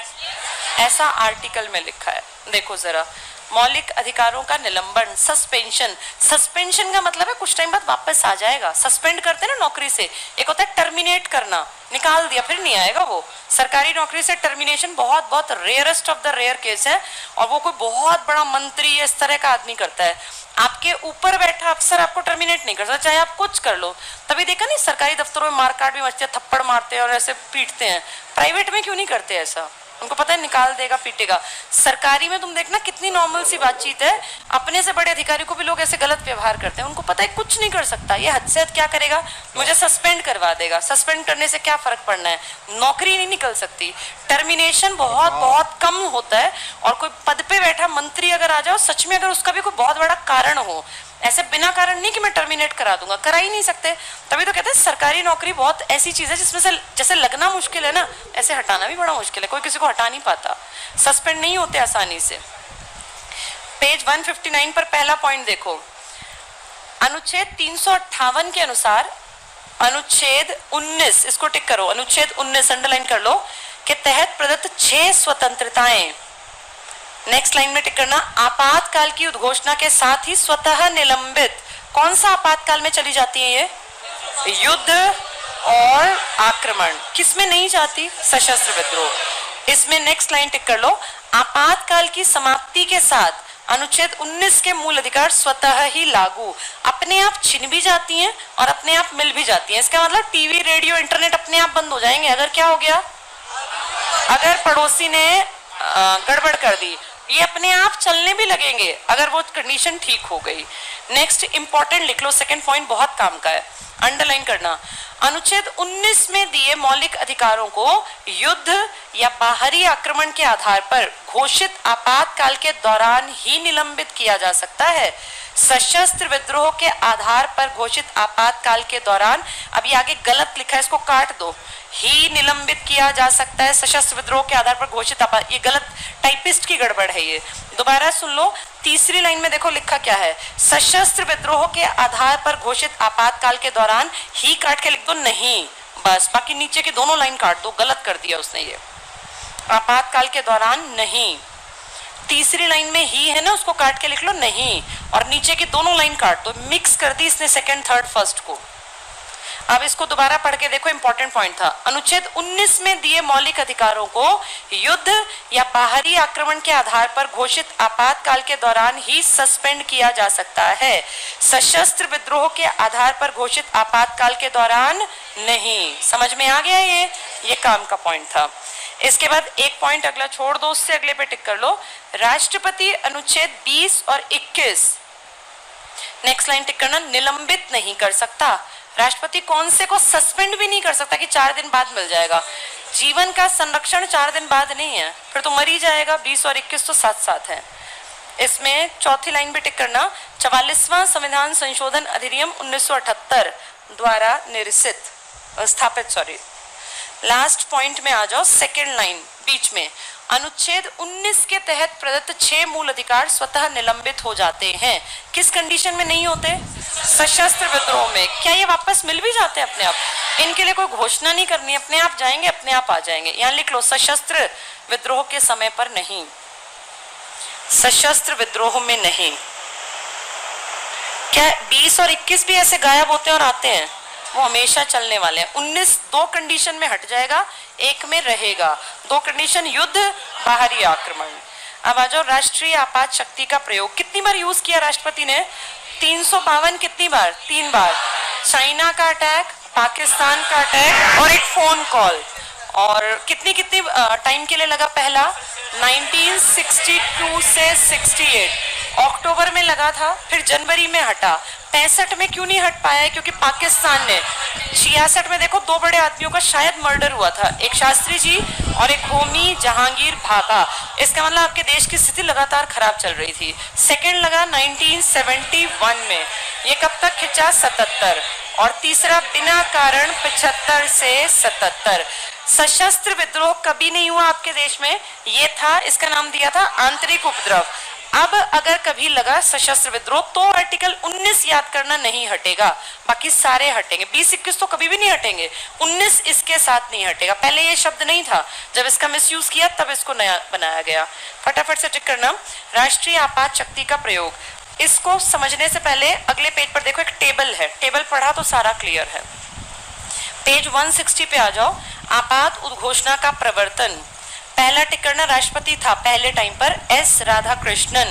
ऐसा आर्टिकल में लिखा है। देखो जरा, मौलिक अधिकारों का निलंबन, सस्पेंशन। सस्पेंशन का मतलब है कुछ टाइम बाद वापस आ जाएगा। सस्पेंड करते हैं ना नौकरी से, एक होता है टर्मिनेट करना, निकाल दिया फिर नहीं आएगा वो। सरकारी नौकरी से टर्मिनेशन बहुत बहुत rarest of the rare case है, और वो कोई बहुत बड़ा मंत्री इस तरह का आदमी करता है। आपके ऊपर बैठा अफसर आपको टर्मिनेट नहीं कर सकता, चाहे आप कुछ कर लो। तभी देखा नहीं सरकारी दफ्तरों में मारकाट भी मचती है, थप्पड़ मारते हैं और ऐसे पीटते हैं। प्राइवेट में क्यों नहीं करते ऐसा? उनको पता है निकाल देगा, पीटेगा। सरकारी में तुम देखना कितनी नॉर्मल सी बातचीत है, अपने से बड़े अधिकारी को भी लोग ऐसे गलत व्यवहार करते हैं। उनको पता है कुछ नहीं कर सकता, ये हद से हद क्या करेगा, मुझे सस्पेंड करवा देगा। सस्पेंड करने से क्या फर्क पड़ना है, नौकरी नहीं निकल सकती। टर्मिनेशन बहुत बहुत कम होता है, और कोई पद पे बैठा मंत्री अगर आ जाओ, सच में अगर उसका भी कोई बहुत बड़ा कारण हो, ऐसे बिना कारण नहीं कि मैं टर्मिनेट करा दूंगा, करा ही नहीं सकते। तभी तो कहते हैं सरकारी नौकरी बहुत ऐसी चीज है जिसमें से जैसे लगना मुश्किल है ना, ऐसे हटाना भी बड़ा मुश्किल है। कोई किसी को हटा नहीं पाता, सस्पेंड नहीं होते आसानी से। पेज 159 पर पहला पॉइंट देखो, अनुच्छेद 358 के अनुसार अनुच्छेद 19, इसको टिक करो, अनुच्छेद 19 अंडरलाइन कर लो, के तहत प्रदत्त 6 स्वतंत्रताएं, नेक्स्ट लाइन में टिक करना, आपातकाल की उद्घोषणा के साथ ही स्वतः निलंबित। कौन सा आपातकाल में चली जाती है ये? युद्ध और आक्रमण। किसमें नहीं जाती? सशस्त्र विद्रोह। इसमें नेक्स्ट लाइन टिक कर लो, आपातकाल की समाप्ति के साथ अनुच्छेद 19 के मूल अधिकार स्वतः ही लागू। अपने आप छिन भी जाती हैं और अपने आप मिल भी जाती हैं। इसका मतलब टीवी, रेडियो, इंटरनेट अपने आप बंद हो जाएंगे अगर क्या हो गया, अगर पड़ोसी ने गड़बड़ कर दी। ये अपने आप चलने भी लगेंगे अगर वो कंडीशन ठीक हो गई। नेक्स्ट इंपॉर्टेंट लिख लो, सेकंड पॉइंट बहुत काम का है, अंडरलाइन करना। अनुच्छेद 19 में दिए मौलिक अधिकारों को युद्ध या बाहरी आक्रमण के आधार पर घोषित आपातकाल के दौरान ही निलंबित किया जा सकता है। सशस्त्र विद्रोह के आधार पर घोषित आपातकाल के दौरान, अभी आगे गलत लिखा है, इसको काट दो, ही निलंबित किया जा सकता है सशस्त्र विद्रोह के आधार पर घोषित आपात। ये गलत, टाइपिस्ट की गड़बड़ है ये, दोबारा सुन लो। तीसरी लाइन में देखो लिखा क्या है, सशस्त्र विद्रोह के आधार पर घोषित आपातकाल के दौरान ही काट के लिख दो नहीं, बस बाकी नीचे की दोनों लाइन काट दो, गलत कर दिया उसने ये, आपातकाल के दौरान नहीं। तीसरी लाइन में ही है ना, उसको काट के लिख लो नहीं, और नीचे की दोनों लाइन काट दो, मिक्स कर दी इसने सेकंड, थर्ड, फर्स्ट को। अब इसको दोबारा पढ़ के देखो, इंपॉर्टेंट पॉइंट था, अनुच्छेद 19 में दिए मौलिक अधिकारों को युद्ध या बाहरी आक्रमण के आधार पर घोषित आपातकाल के दौरान ही सस्पेंड किया जा सकता है, सशस्त्र विद्रोह के आधार पर घोषित आपातकाल के दौरान नहीं। समझ में आ गया ये काम का पॉइंट था। इसके बाद एक पॉइंट अगला छोड़ दो, उससे अगले पे टिक कर लो, राष्ट्रपति अनुच्छेद 20 और 21, नेक्स्ट लाइन टिक करना, निलंबित नहीं कर सकता। राष्ट्रपति कौन से को सस्पेंड भी नहीं कर सकता कि 4 दिन बाद मिल जाएगा। जीवन का संरक्षण 4 दिन बाद नहीं है, फिर तो मर ही जाएगा। 20 और 21 तो साथ साथ है। इसमें चौथी लाइन पे टिक करना, 44वां संविधान संशोधन अधिनियम 1978 द्वारा स्थापित लास्ट पॉइंट में आ जाओ, सेकेंड लाइन बीच में, अनुच्छेद 19 के तहत प्रदत्त 6 मूल अधिकार स्वतः निलंबित हो जाते हैं। किस कंडीशन में नहीं होते? सशस्त्र विद्रोह में। क्या ये वापस मिल भी जाते हैं अपने आप? इनके लिए कोई घोषणा नहीं करनी, अपने आप जाएंगे, अपने आप आ जाएंगे। यहाँ लिख लो, सशस्त्र विद्रोह के समय पर नहीं, सशस्त्र विद्रोह में नहीं। क्या 20 और 21 भी ऐसे गायब होते हैं और आते हैं? वो हमेशा चलने वाले हैं। 19 दो कंडीशन में हट जाएगा, एक में रहेगा। दो कंडीशन, युद्ध, बाहरी आक्रमण। अब आ जाओ, राष्ट्रीय आपात शक्ति का प्रयोग कितनी बार यूज किया राष्ट्रपति ने? 352 कितनी बार? 3 बार। चाइना का अटैक, पाकिस्तान का अटैक और एक फोन कॉल। और कितनी कितनी टाइम के लिए लगा? पहला 1962 से 68 अक्टूबर में लगा था, फिर जनवरी में हटा। 65 में क्यों नहीं हट पाया है? क्योंकि पाकिस्तान ने 66 में देखो 2 बड़े आदमियों का शायद मर्डर हुआ था, एक शास्त्री जी और एक होमी जहांगीर भाभा। इसका मतलब आपके देश की स्थिति लगातार खराब चल रही थी। सेकंड लगा 1971 में, ये कब तक खिंचा? 77। और तीसरा बिना कारण 75 से 77। सशस्त्र विद्रोह कभी नहीं हुआ आपके देश में, ये था, इसका नाम दिया था आंतरिक उपद्रव। अब अगर कभी लगा सशस्त्र विद्रोह तो आर्टिकल 19 याद करना नहीं हटेगा, बाकी सारे हटेंगे। 20-21 तो कभी भी नहीं हटेंगे, 19 इसके साथ नहीं हटेगा। पहले ये शब्द नहीं था, जब इसका मिसयूज किया तब इसको नया बनाया गया। फटाफट से टिक करना, राष्ट्रीय आपात शक्ति का प्रयोग। इसको समझने से पहले अगले पेज पर देखो, एक टेबल है, टेबल पढ़ा तो सारा क्लियर है। पेज 160 पे आ जाओ, आपात उद्घोषणा का प्रवर्तन। पहला टिक करना, राष्ट्रपति था पहले टाइम पर एस राधाकृष्णन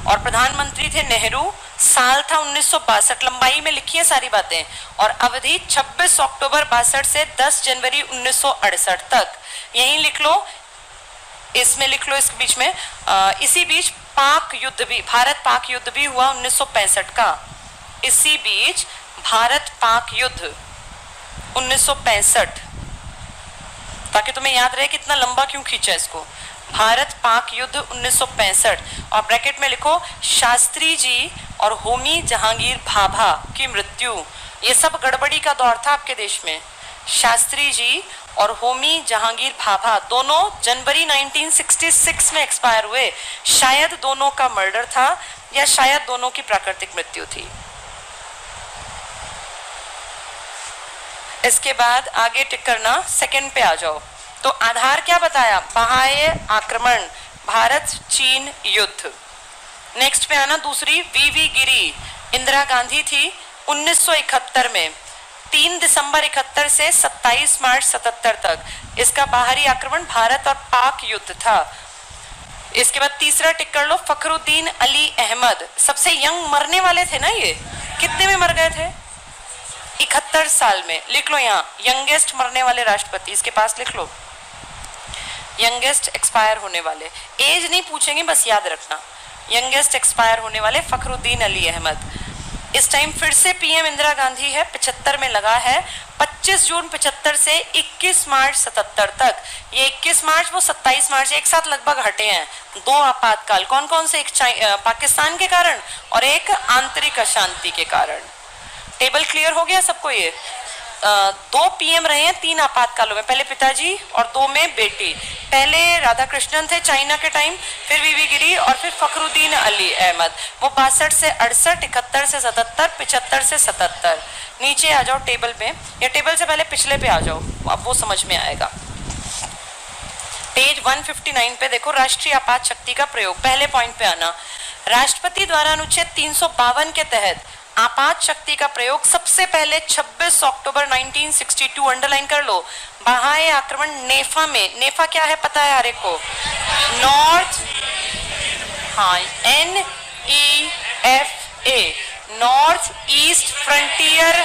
और प्रधानमंत्री थे नेहरू। साल था 1962, लंबाई में लिखी है सारी बातें, और अवधि 26 अक्टूबर 62 से 10 जनवरी 1968 तक। यहीं लिख लो, इसमें लिख लो, इसके बीच में इसी बीच पाक युद्ध भी, भारत पाक युद्ध भी हुआ 1965 का। इसी बीच भारत पाक युद्ध 1965, ताकि तुम्हें याद रहे कितना लंबा क्यों खींचा इसको। भारत पाक युद्ध 1965, और ब्रैकेट में लिखो शास्त्री जी और होमी जहांगीर भाभा की मृत्यु। ये सब गड़बड़ी का दौर था आपके देश में। शास्त्री जी और होमी जहांगीर भाभा दोनों जनवरी 1966 में एक्सपायर हुए। शायद दोनों का मर्डर था या शायद दोनों की प्राकृतिक मृत्यु थी। इसके बाद आगे टिक करना, सेकंड पे आ जाओ। तो आधार क्या बताया, बाह्य आक्रमण, भारत चीन युद्ध। नेक्स्ट पे आना, दूसरी वीवी गिरी, इंदिरा गांधी थी 1971 में, 3 दिसंबर 71 से 27 मार्च 77 तक इसका बाहरी आक्रमण भारत और पाक युद्ध था। इसके बाद तीसरा टिक कर लो, फखरुद्दीन अली अहमद, सबसे यंग मरने वाले थे ना ये, कितने में मर गए थे, 71 साल में। लिख लो यहाँ, यंगेस्ट मरने वाले राष्ट्रपति, इसके पास लिख लो, यंगेस्ट एक्सपायर होने वाले। एज नहीं पूछेंगे, बस याद रखना, यंगेस्ट एक्सपायर होने वाले फखरुद्दीन अली अहमद। इस टाइम फिर से पीएम इंदिरा गांधी है, 75 में लगा है, 25 जून 75 से 21 मार्च 77 तक। ये 21 मार्च वो 27 मार्च एक साथ लगभग हटे हैं। 2 आपातकाल, कौन कौन से, एक पाकिस्तान के कारण और एक आंतरिक अशांति के कारण। टेबल क्लियर हो गया सबको। ये 2 पीएम रहे हैं 3 आपातकालों में, पहले पिताजी और 2 में बेटी। पहले राधाकृष्णन थे चाइना के टाइम, फिर वीवी गिरी और फिर फखरुद्दीन अली अहमद। वो 62 से 68, 71 से 77, 75 से 77। नीचे आ जाओ टेबल में, या टेबल से पहले पिछले पे आ जाओ, अब वो समझ में आएगा। पेज 159 पे देखो, राष्ट्रीय आपात शक्ति का प्रयोग। पहले पॉइंट पे आना, राष्ट्रपति द्वारा अनुच्छेद 352 के तहत आपात शक्ति का प्रयोग सबसे पहले 26 अक्टूबर 1962, अंडरलाइन कर लो, बाह्य आक्रमण नेफा में। नेफा क्या है पता है हर एक को, नॉर्थ, हाँ, NEFA, नॉर्थ ईस्ट फ्रंटियर,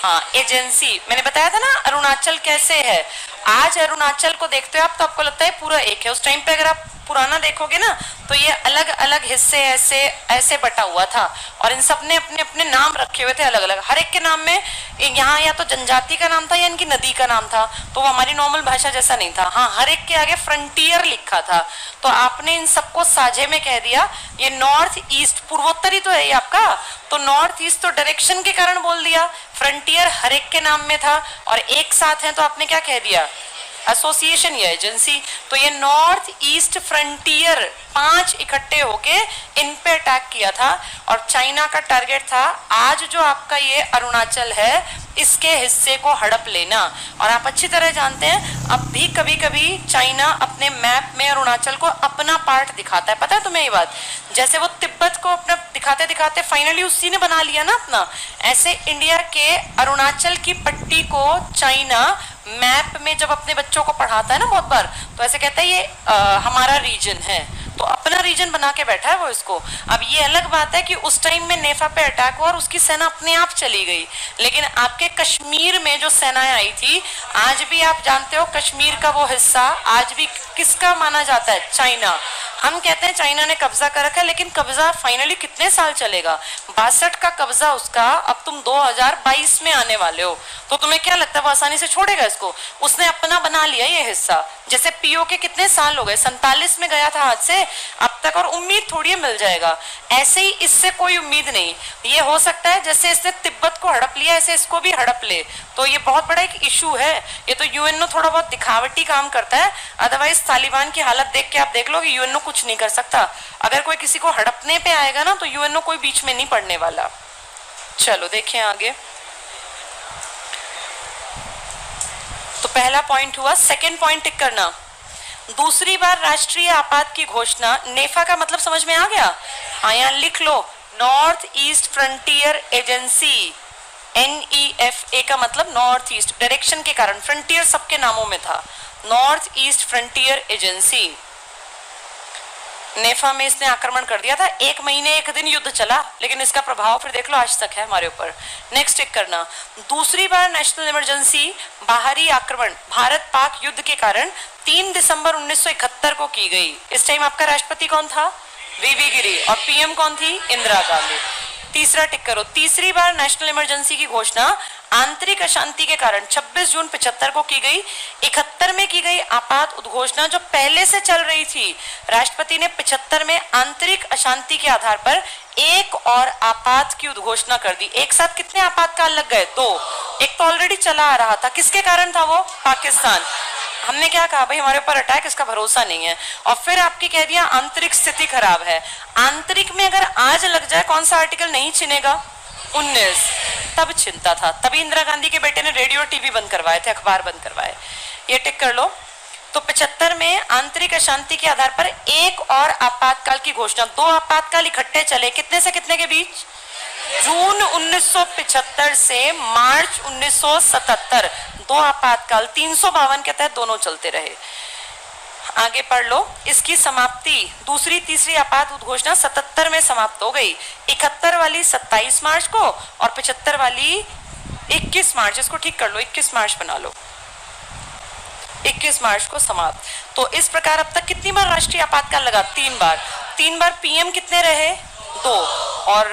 हाँ, एजेंसी। मैंने बताया था ना अरुणाचल कैसे है। आज अरुणाचल को देखते हो आप तो आपको लगता है पूरा एक है, उस टाइम पे अगर आप पुराना देखोगे ना तो ये अलग अलग हिस्से ऐसे ऐसे बटा हुआ था, और इन सब ने अपने अपने नाम रखे हुए थे अलग अलग। हर एक के नाम में यहाँ या तो जनजाति का नाम था या इनकी नदी का नाम था, तो वो हमारी नॉर्मल भाषा जैसा नहीं था। हाँ, हर एक के आगे फ्रंटियर लिखा था, तो आपने इन सबको साझे में कह दिया ये नॉर्थ ईस्ट, पूर्वोत्तरी तो है ये आपका, तो नॉर्थ ईस्ट तो डायरेक्शन के कारण बोल दिया, फ्रंटियर हर एक के नाम में था, और एक साथ है तो आपने क्या कह दिया, एसोसिएशन या एजेंसी। तो ये नॉर्थ ईस्ट फ्रंटियर 5 इकट्ठे होके इन पे अटैक किया था, और चाइना का टारगेट था आज जो आपका ये अरुणाचल है इसके हिस्से को हड़प लेना। और आप अच्छी तरह जानते हैं अब भी कभी कभी चाइना अपने मैप में अरुणाचल को अपना पार्ट दिखाता है, पता है तुम्हें ये बात। जैसे वो तिब्बत को अपना दिखाते दिखाते फाइनली उसी ने बना लिया ना अपना, ऐसे इंडिया के अरुणाचल की पट्टी को चाइना मैप में जब अपने बच्चों को पढ़ाता है ना बहुत बार, तो ऐसे कहता है ये हमारा रीजन है, तो अपना रीजन बना के बैठा है वो इसको। अब ये अलग बात है कि उस टाइम में नेफा पे अटैक हुआ और उसकी सेना अपने आप चली गई, लेकिन आपके कश्मीर में जो सेनाएं आई थी, आज भी आप जानते हो कश्मीर का वो हिस्सा आज भी किसका माना जाता है, चाइना। हम कहते हैं चाइना ने कब्जा कर रखा है, लेकिन कब्जा फाइनली कितने साल चलेगा, 62 का कब्जा उसका, अब तुम 2022 में आने वाले हो, तो तुम्हें क्या लगता है वो आसानी से छोड़ेगा इसको। उसने अपना बना लिया ये हिस्सा। जैसे पीओके कितने साल हो गए, 47 में गया था हाथ से, अब अब तक, और उम्मीद थोड़ी मिल जाएगा। ऐसे ही इससे कोई उम्मीद नहीं। ये हो सकता है जैसे इसने तिब्बत को हड़प लिया ऐसे इसको भी हड़प ले, तो ये बहुत बड़ा एक इशू है। ये तो यूएनओ थोड़ा बहुत दिखावटी काम करता है, अदरवाइज तालिबान की हालत देख के आप देख लो कि यूएनओ कुछ नहीं कर सकता। अगर कोई किसी को हड़पने पे आएगा ना तो यूएनओ कोई बीच में नहीं पड़ने वाला। चलो देखें आगे। तो पहला पॉइंट हुआ। सेकंड पॉइंट टिक करना, दूसरी बार राष्ट्रीय आपात की घोषणा। नेफा का मतलब समझ में आ गया? हाँ यहाँ लिख लो, North East Frontier Agency. NEFA का मतलब नॉर्थ ईस्ट, डायरेक्शन के कारण, फ्रंटियर सबके नामों में था, नॉर्थ ईस्ट फ्रंटियर एजेंसी। नेफा में इसने आक्रमण कर दिया था। 1 महीने 1 दिन युद्ध चला, लेकिन इसका प्रभाव फिर देख लो आज तक है हमारे ऊपर। नेक्स्ट टिक करना, दूसरी बार नेशनल इमरजेंसी बाहरी आक्रमण भारत पाक युद्ध के कारण 3 दिसंबर 1971 को की गई। इस टाइम आपका राष्ट्रपति कौन था? वीवी गिरी, और पीएम कौन थी? इंदिरा गांधी। तीसरा टिक करो, तीसरी बार नेशनल इमरजेंसी की घोषणा आंतरिक अशांति के कारण 26 जून 75 को की गई। 71 में की गई आपात उद्घोषणा जो पहले से चल रही थी, राष्ट्रपति ने 75 में आंतरिक अशांति के आधार पर एक और आपात की उद्घोषणा कर दी। एक साथ कितने आपातकाल लग गए? 2। एक तो ऑलरेडी चला आ रहा था, किसके कारण था वो? पाकिस्तान। हमने क्या कहा, भाई हमारे ऊपर अटैक, इसका भरोसा नहीं है, और फिर आपकी कह दिया आंतरिक स्थिति खराब है। आंतरिक में अगर आज लग जाए कौन सा आर्टिकल नहीं छिनेगा? 19। तब चिंता था, तभी इंदिरा गांधी के बेटे ने रेडियो टीवी बंद करवाए थे, अखबार बंद करवाए। ये टिक कर लो। तो 75 में आंतरिक अशांति के आधार पर एक और आपातकाल की घोषणा। 2 आपातकाल इकट्ठे चले, कितने से कितने के बीच? जून 1975 से मार्च 1977, 2 आपातकाल 352 के तहत दोनों चलते रहे। आगे पढ़ लो। इसकी समाप्ति दूसरी तीसरी आपात उद्घोषणा 77 में समाप्त हो गई। 71 वाली 27 मार्च को और 75 वाली 21 मार्च, इसको ठीक कर लो, 21 मार्च बना लो, 21 मार्च को समाप्त। तो इस प्रकार अब तक कितनी बार राष्ट्रीय आपातकाल लगा? 3 बार। 3 बार पीएम कितने रहे? 2, और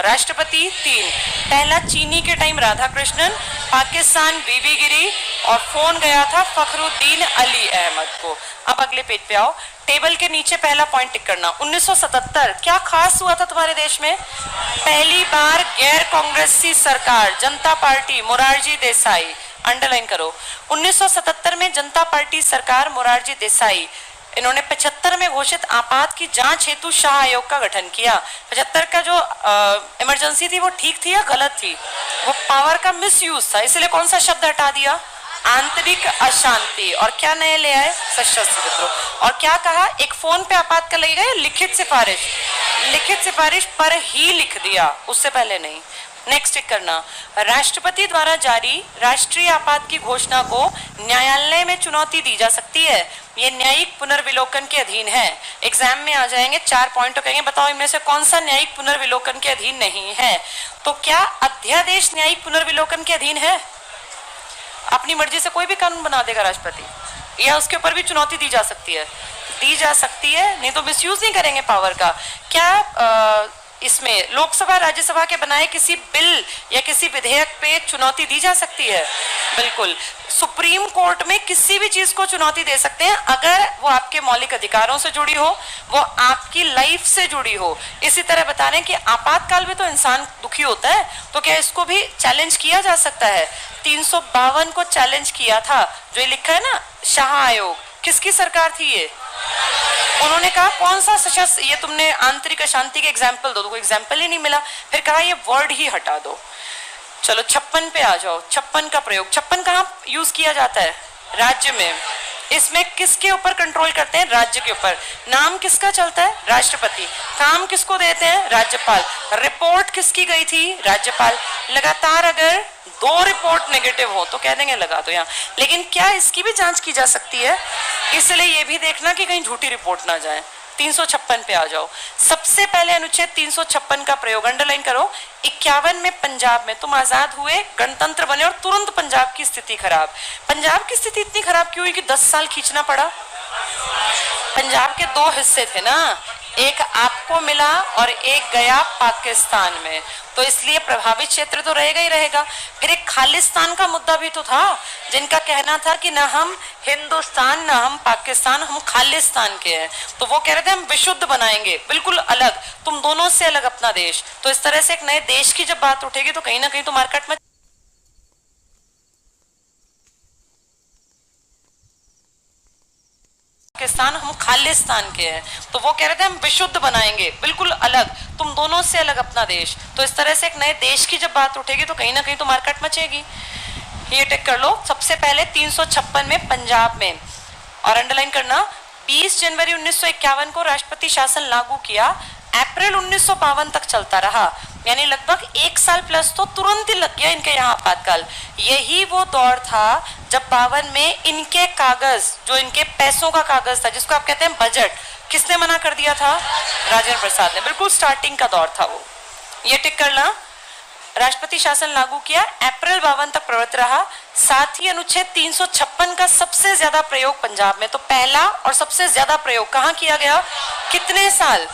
राष्ट्रपति 3। पहला चीनी के टाइम राधाकृष्णन, पाकिस्तान वीवी गिरी, और फोन गया था फखरुद्दीन अली अहमद को। अब अगले पेज पे आओ। टेबल के नीचे पहला पॉइंट टिक करना। 1977 क्या खास हुआ था तुम्हारे देश में? पहली बार गैर कांग्रेसी सरकार, जनता पार्टी, मोरारजी देसाई, अंडरलाइन करो। 1977 में जनता पार्टी सरकार मोरारजी देसाई, इन्होंने 75 में घोषित आपात की जांच हेतु शाह आयोग का गठन किया। 75 का जो इमरजेंसी थी वो ठीक थी या गलत थी? वो पावर का मिसयूज था, इसलिए कौन सा शब्द हटा दिया? आंतरिक अशांति। और क्या नए ले आए? सशस्त्र विद्रोह। और क्या कहा? एक फोन पे आपातकाल लगी गई, लिखित सिफारिश, लिखित सिफारिश पर ही लिख दिया, उससे पहले नहीं। नेक्स्ट टिक करना। राष्ट्रपति द्वारा जारी राष्ट्रीय आपात की घोषणा को न्यायालय में चुनौती दी जा सकती है। ये न्यायिक पुनर्विलोकन के अधीन है। एग्जाम में आ जाएंगे, 4 पॉइंट कहेंगे, बताओ इनमें से कौन सा न्यायिक पुनर्विलोकन के अधीन नहीं है? तो क्या अध्यादेश न्यायिक पुनर्विलोकन के अधीन है? अपनी मर्जी से कोई भी कानून बना देगा राष्ट्रपति, या उसके ऊपर भी चुनौती दी जा सकती है? दी जा सकती है, नहीं तो मिसयूज नहीं करेंगे पावर का। क्या इसमें लोकसभा राज्यसभा के बनाए किसी बिल या किसी विधेयक पे चुनौती दी जा सकती है? बिल्कुल। सुप्रीम कोर्ट में किसी भी चीज को चुनौती दे सकते हैं अगर वो आपके मौलिक अधिकारों से जुड़ी हो, वो आपकी लाइफ से जुड़ी हो। इसी तरह बता रहे हैं कि आपातकाल में तो इंसान दुखी होता है, तो क्या इसको भी चैलेंज किया जा सकता है? 352 को चैलेंज किया था, जो ये लिखा है ना शाह आयोग, किसकी सरकार थी ये? उन्होंने कहा कौन सा सशस्त्र, ये तुमने आंतरिक अशांति के एग्जाम्पल दो, तो कोई एग्जाम्पल ही नहीं मिला, फिर कहा ये वर्ड ही हटा दो। चलो 56 पे आ जाओ। 56 का प्रयोग, 56 कहाँ यूज किया जाता है? राज्य में। इसमें किसके ऊपर कंट्रोल करते हैं? राज्य के ऊपर। नाम किसका चलता है? राष्ट्रपति। काम किसको देते हैं? राज्यपाल। रिपोर्ट किसकी गई थी? राज्यपाल। लगातार अगर 2 रिपोर्ट नेगेटिव हो तो कह देंगे लगा दो यहाँ, लेकिन क्या इसकी भी जांच की जा सकती है? इसलिए ये भी देखना कि कहीं झूठी रिपोर्ट ना जाए। 356 पे आ जाओ। सबसे पहले अनुच्छेद 356 का प्रयोग, अंडरलाइन करो। 51 में पंजाब में तुम आजाद हुए, गणतंत्र बने, और तुरंत पंजाब की स्थिति खराब। पंजाब की स्थिति इतनी खराब क्यों हुई कि 10 साल खींचना पड़ा? पंजाब के दो हिस्से थे ना, एक आपको मिला और एक गया पाकिस्तान में, तो इसलिए प्रभावित क्षेत्र तो रहेगा ही रहेगा। फिर एक खालिस्तान का मुद्दा भी तो था, जिनका कहना था कि ना हम हिंदुस्तान ना हम पाकिस्तान, हम खालिस्तान के हैं। तो वो कह रहे थे हम विशुद्ध बनाएंगे, बिल्कुल अलग, तुम दोनों से अलग अपना देश। तो इस तरह से एक नए देश की जब बात उठेगी तो कहीं ना कहीं तो मार्केट में पाकिस्तान, हम खालिस्तान के हैं। तो वो कह रहे थे हम विशुद्ध बनाएंगे, बिल्कुल अलग, तुम दोनों से अलग अपना देश। तो इस तरह से एक नए देश की जब बात उठेगी तो कहीं ना कहीं तो मार्केट मचेगी। ये टिक कर लो। सबसे पहले 356 में पंजाब में, और अंडरलाइन करना, 20 जनवरी 1951 को राष्ट्रपति शासन लागू किया, अप्रैल 1952 तक चलता रहा, यानी लगभग 1 साल प्लस तो तुरंत ही लग गया इनके यहाँ आपातकाल। यही वो दौर था जब 52 में इनके कागज, जो इनके पैसों का कागज था, जिसको आप कहते हैं बजट, किसने मना कर दिया था? राजेंद्र प्रसाद ने। बिल्कुल स्टार्टिंग का दौर था वो। ये टिक करना। राष्ट्रपति शासन लागू किया, अप्रैल 52 तक प्रवृत्त रहा। साथ ही अनुच्छेद 356 का सबसे ज्यादा प्रयोग पंजाब में, तो पहला और सबसे ज्यादा प्रयोग कहाँ किया गया? कितने साल?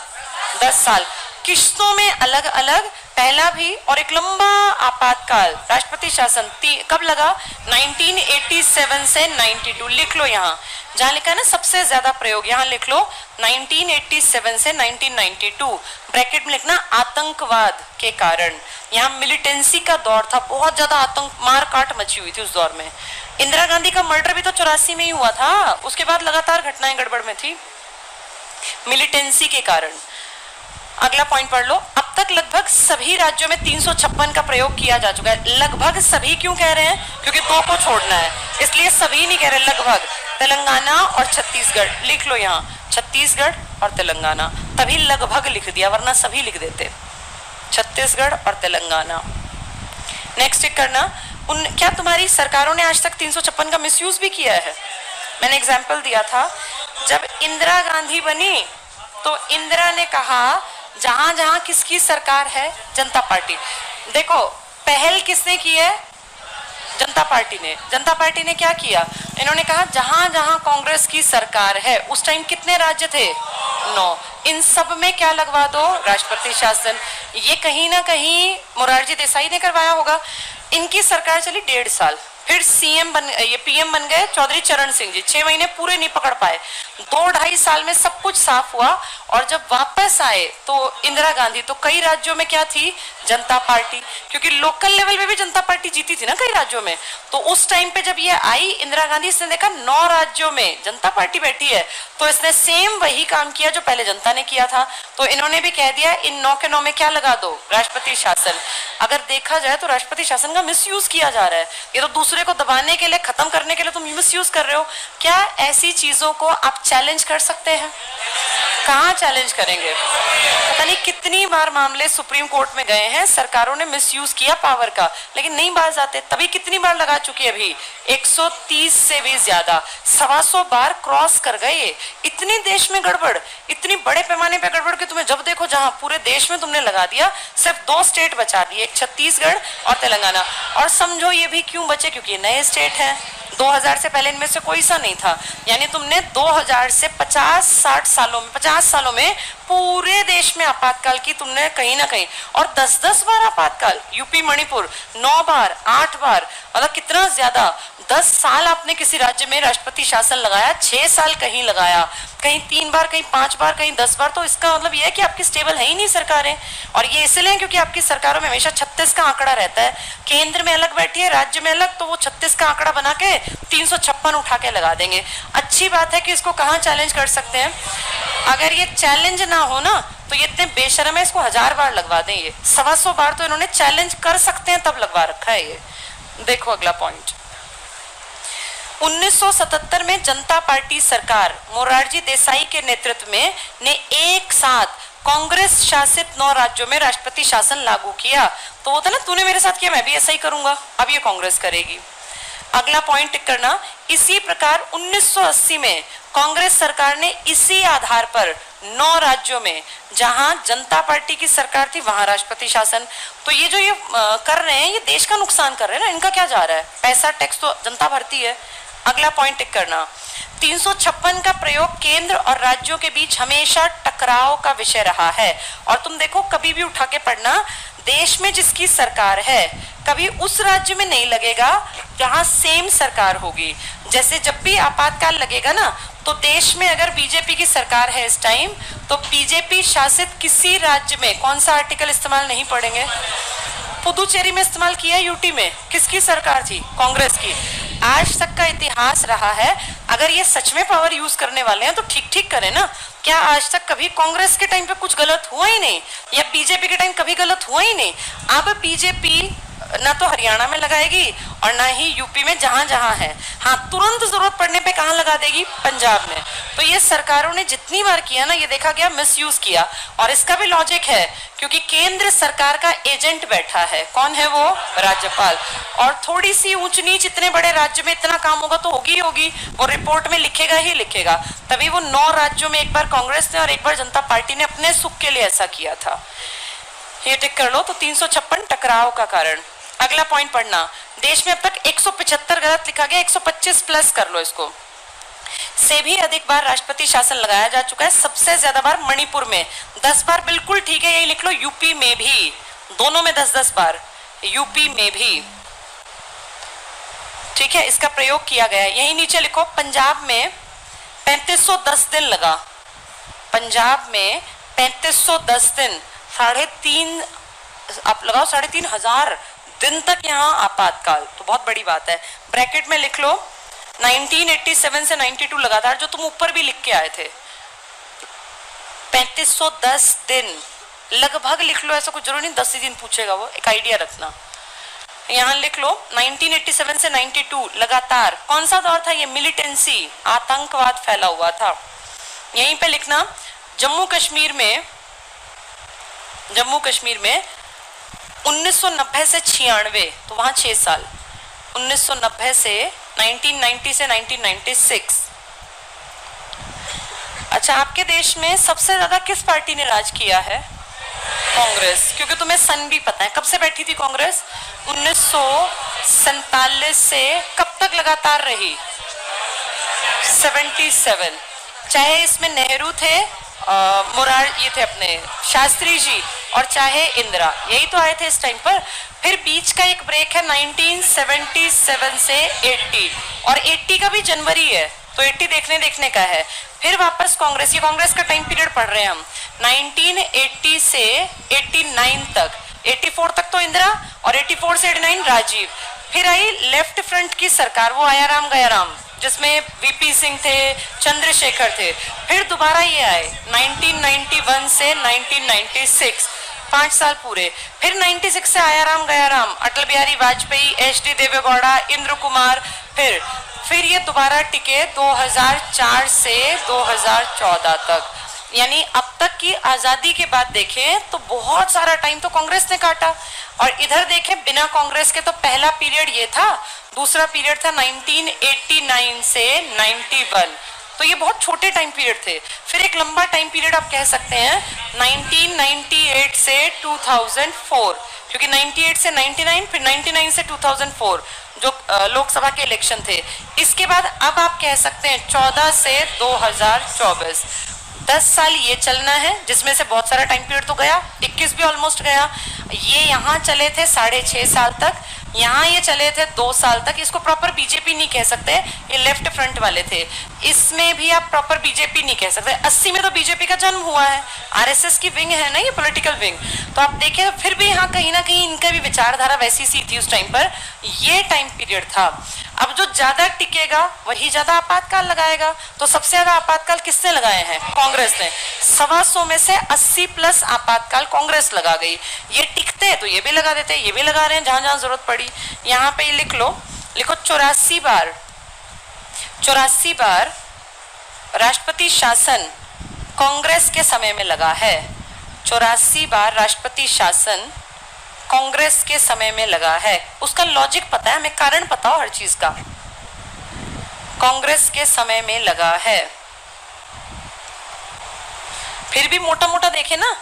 10 साल, किश्तों में अलग अलग, पहला भी और एक लंबा आपातकाल राष्ट्रपति शासन कब लगा? 1987 से 92। लिख लो यहाँ, जहां लिखा है ना सबसे ज्यादा प्रयोग, यहाँ लिख लो 1987 से 1992। ब्रैकेट में लिखना आतंकवाद के कारण। यहाँ मिलिटेंसी का दौर था, बहुत ज्यादा आतंक, मार काट मची हुई थी उस दौर में। इंदिरा गांधी का मर्डर भी तो 84 में ही हुआ था, उसके बाद लगातार घटनाएं गड़बड़ में थी, मिलिटेंसी के कारण। अगला पॉइंट पढ़ लो। अब तक लगभग सभी राज्यों में 356 का प्रयोग किया जा चुका है। लगभग सभी क्यों कह रहे हैं? क्योंकि दो को छोड़ना है, इसलिए सभी नहीं कह रहे, लगभग। तेलंगाना और छत्तीसगढ़, लिख लो यहाँ, छत्तीसगढ़ और तेलंगाना, तभी लगभग लिख दिया, वरना सभी लिख देते, छत्तीसगढ़ और तेलंगाना। नेक्स्ट टिक करना। क्या तुम्हारी सरकारों ने आज तक 356 का मिसयूज भी किया है? मैंने एग्जाम्पल दिया था, जब इंदिरा गांधी बनी तो इंदिरा ने कहा जहां जहां किसकी सरकार है? जनता पार्टी। देखो पहल किसने की है? जनता पार्टी ने। जनता पार्टी ने क्या किया? इन्होंने कहा जहां जहां कांग्रेस की सरकार है, उस टाइम कितने राज्य थे? 9, इन सब में क्या लगवा दो? राष्ट्रपति शासन। ये कहीं ना कहीं मोरारजी देसाई ने करवाया होगा। इनकी सरकार चली 1.5 साल, फिर सीएम बन, ये पीएम बन गए चौधरी चरण सिंह जी, 6 महीने पूरे नहीं पकड़ पाए। 2-2.5 साल में सब कुछ साफ हुआ, और जब वापस आए तो इंदिरा गांधी, तो कई राज्यों में क्या थी? जनता पार्टी, क्योंकि लोकल लेवल पे भी जनता पार्टी जीती थी ना कई राज्यों में। तो उस टाइम पे जब ये आई इंदिरा गांधी, इसने देखा 9 राज्यों में जनता पार्टी बैठी है, तो इसने सेम वही काम किया जो पहले जनता ने किया था। तो इन्होंने भी कह दिया इन 9 के 9 में क्या लगा दो? राष्ट्रपति शासन। अगर देखा जाए तो राष्ट्रपति शासन का मिसयूज किया जा रहा है, ये तो दूसरे को दबाने के लिए, खत्म करने के लिए तुम मिसयूज कर रहे हो। क्या ऐसी चीजों को आप चैलेंज कर सकते हैं? कहाँ चैलेंज करेंगे? पता नहीं कितनी बार मामले सुप्रीम कोर्ट में गए हैं, सरकारों ने मिसयूज किया पावर का, लेकिन नहीं बाज आते। तभी कितनी बार लगा चुकी है? अभी 130 से भी ज्यादा, 125 बार क्रॉस कर गए। इतनी देश में गड़बड़, इतनी बड़े पैमाने पे गड़बड़ कि तुम्हें जब देखो जहां पूरे देश में तुमने लगा दिया, सिर्फ 2 स्टेट बचा दिए, एक छत्तीसगढ़ और तेलंगाना। और समझो ये भी क्यों बचे? क्योंकि नए स्टेट हैं, 2000 से पहले इनमें से कोई सा नहीं था। यानी तुमने 2000 से 50-60 सालों में, 50 सालों में पूरे देश में आपातकाल की तुमने कहीं ना कहीं, और 10-10 बार आपातकाल। यूपी मणिपुर 9 बार, 8 बार, मतलब कितना ज्यादा। 10 साल आपने किसी राज्य में राष्ट्रपति शासन लगाया, 6 साल कहीं लगाया, कहीं 3 बार, कहीं 5 बार, कहीं 10 बार। तो इसका मतलब यह है कि आपकी स्टेबल है ही नहीं सरकारें। और ये इसलिए क्योंकि आपकी सरकारों में हमेशा 36 का आंकड़ा रहता है, केंद्र में अलग बैठी है, राज्य में अलग, तो वो 36 का आंकड़ा बना के 356 उठा के लगा देंगे। अच्छी बात है कि इसको कहाँ चैलेंज कर सकते हैं। अगर ये चैलेंज ना हो ना, तो ये इतने बेशरम है, इसको 1000 बार लगवा दें। ये 125 बार तो इन्होंने चैलेंज कर सकते हैं तब लगवा रखा है ये। देखो अगला पॉइंट। 1977 में जनता पार्टी सरकार मोरारजी देसाई के नेतृत्व में ने एक साथ कांग्रेस शासित 9 राज्यों में राष्ट्रपति शासन लागू किया। तो वो था ना, तूने मेरे साथ किया, मैं भी ऐसा ही करूंगा। अब ये कांग्रेस करेगी। अगला पॉइंट टिक करना। इसी प्रकार 1980 में कांग्रेस सरकार ने इसी आधार पर 9 राज्यों में जहां जनता पार्टी की सरकार थी वहां राष्ट्रपति शासन। तो ये जो ये कर रहे हैं, ये देश का नुकसान कर रहे हैं ना। इनका क्या जा रहा है? पैसा, टैक्स तो जनता भरती है। अगला पॉइंट टिक करना, 356 का प्रयोग केंद्र और राज्यों के बीच हमेशा टकराव का विषय रहा है। और तुम देखो कभी भी उठा के पढ़ना, देश में जिसकी सरकार है कभी उस राज्य में नहीं लगेगा जहां सेम सरकार होगी। जैसे जब भी आपातकाल लगेगा ना, तो देश में अगर बीजेपी की सरकार है इस टाइम, तो बीजेपी शासित किसी राज्य में कौन सा आर्टिकल इस्तेमाल नहीं पड़ेंगे? पुदुचेरी में इस्तेमाल किया, यूटी में किसकी सरकार थी? कांग्रेस की। आज तक का इतिहास रहा है, अगर ये सच में पावर यूज करने वाले हैं तो ठीक ठीक करें ना। क्या आज तक कभी कांग्रेस के टाइम पे कुछ गलत हुआ ही नहीं, या बीजेपी के टाइम कभी गलत हुआ ही नहीं? अब बीजेपी ना तो हरियाणा में लगाएगी और ना ही यूपी में, जहां जहां है। हाँ, तुरंत जरूरत पड़ने पे कहां लगा देगी? पंजाब में। तो ये सरकारों ने जितनी बार किया ना, ये देखा गया मिसयूज किया। और इसका भी लॉजिक है, क्योंकि केंद्र सरकार का एजेंट बैठा है। कौन है वो? राज्यपाल। और थोड़ी सी ऊंच नीच इतने बड़े राज्य में इतना काम होगा तो होगी होगी, वो रिपोर्ट में लिखेगा ही लिखेगा। तभी वो 9 राज्यों में एक बार कांग्रेस ने और एक बार जनता पार्टी ने अपने सुख के लिए ऐसा किया था। ये टिक कर लो। तो 356 टकराव का कारण। अगला पॉइंट पढ़ना, देश में अब तक 175 गलत लिखा गया, 125 प्लस कर लो इसको, से भी अधिक बार राष्ट्रपति शासन लगाया जा चुका है। सबसे ज्यादा बार मणिपुर में 10 बार, बिल्कुल ठीक है, यही लिख लो। यूपी में भी, दोनों में 10-10 बार, यूपी में भी, ठीक है, इसका प्रयोग किया गया है। यही नीचे लिखो, पंजाब में 3510 दिन लगा। पंजाब में 3510 दिन, 3.5, आप लगाओ 3,500 दिन तक यहाँ आपातकाल। तो बहुत बड़ी बात है। ब्रैकेट में लिख लो 1987 से 92 लगातार, जो तुम ऊपर भी लिख के आए थे। 3510 दिन लगभग लिख लो, ऐसा कुछ जरूरी नहीं 10 ही दिन पूछेगा वो, एक आइडिया रखना। यहाँ लिख लो 1987 से 92 लगातार। कौन सा दौर था ये? मिलिटेंसी, आतंकवाद फैला हुआ था। यहीं पे लिखना, जम्मू कश्मीर में 1990 से 96, तो वहां 6 साल। 1990 से 1990 से 1996। अच्छा, आपके देश में सबसे ज्यादा किस पार्टी ने राज किया है? कांग्रेस। क्योंकि तुम्हें सन भी पता है, कब से बैठी थी कांग्रेस? 1947 से कब तक लगातार रही? 77। चाहे इसमें नेहरू थे, ये थे अपने शास्त्री जी, और चाहे इंदिरा, यही तो आए थे इस टाइम पर। फिर बीच का एक ब्रेक है 1977 से 80, और 80 का भी जनवरी है, तो 80 देखने का है। फिर वापस कांग्रेस, ये कांग्रेस का टाइम पीरियड पढ़ रहे हैं हम, 1980 से 89 तक, 84 तक तो इंदिरा, और 84 से 89 राजीव। फिर आई लेफ्ट फ्रंट की सरकार, वो आया राम गया राम, जिसमें वीपी सिंह थे, चंद्रशेखर थे। फिर दोबारा ये आए 1991 से 1996, 5 साल पूरे। फिर 96 से आया राम गया राम, अटल बिहारी वाजपेयी, एचडी देवेगौड़ा, इंद्र कुमार। फिर ये दोबारा टिके 2004 से 2014 तक। यानी अब तक की आजादी के बाद देखें तो बहुत सारा टाइम तो कांग्रेस ने काटा। और इधर देखें बिना कांग्रेस के तो पहला पीरियड ये था, दूसरा पीरियड था 1989 से 91, तो ये बहुत छोटे टाइम पीरियड थे। फिर एक लंबा टाइम पीरियड आप कह सकते हैं 1998 से 2004, क्योंकि 98 से 99, फिर 99 से 2004 जो लोकसभा के इलेक्शन थे। इसके बाद अब आप कह सकते हैं 14 से 2024, 10 साल ये चलना है, जिसमें से बहुत सारा टाइम पीरियड तो गया, 21 भी ऑलमोस्ट गया। ये यहाँ चले थे 6.5 साल तक, यहाँ ये चले थे 2 साल तक। इसको प्रॉपर बीजेपी नहीं कह सकते, ये लेफ्ट फ्रंट वाले थे। इसमें भी आप प्रॉपर बीजेपी नहीं कह सकते। 80 में तो बीजेपी का जन्म हुआ है, आरएसएस की विंग है ना ये, पॉलिटिकल विंग। तो आप देखें फिर भी यहाँ कहीं ना कहीं इनका भी विचारधारा वैसी सी थी उस टाइम पर। ये टाइम पीरियड था। अब जो ज्यादा टिकेगा वही ज्यादा आपातकाल लगाएगा। तो सबसे ज्यादा आपातकाल किसने लगाए हैं? कांग्रेस ने। 125 में से 80 प्लस आपातकाल कांग्रेस लगा गई। ये टिकते तो ये भी लगा देते, ये भी लगा रहे हैं जहां जहां जरूरत पड़ी। यहाँ पे लिख लो, लिखो 84 बार राष्ट्रपति शासन कांग्रेस के समय में लगा है। 84 बार राष्ट्रपति शासन कांग्रेस के समय में लगा है। उसका लॉजिक पता है हमें, कारण पता हो हर चीज का। कांग्रेस के समय में लगा है। फिर भी मोटा मोटा देखे ना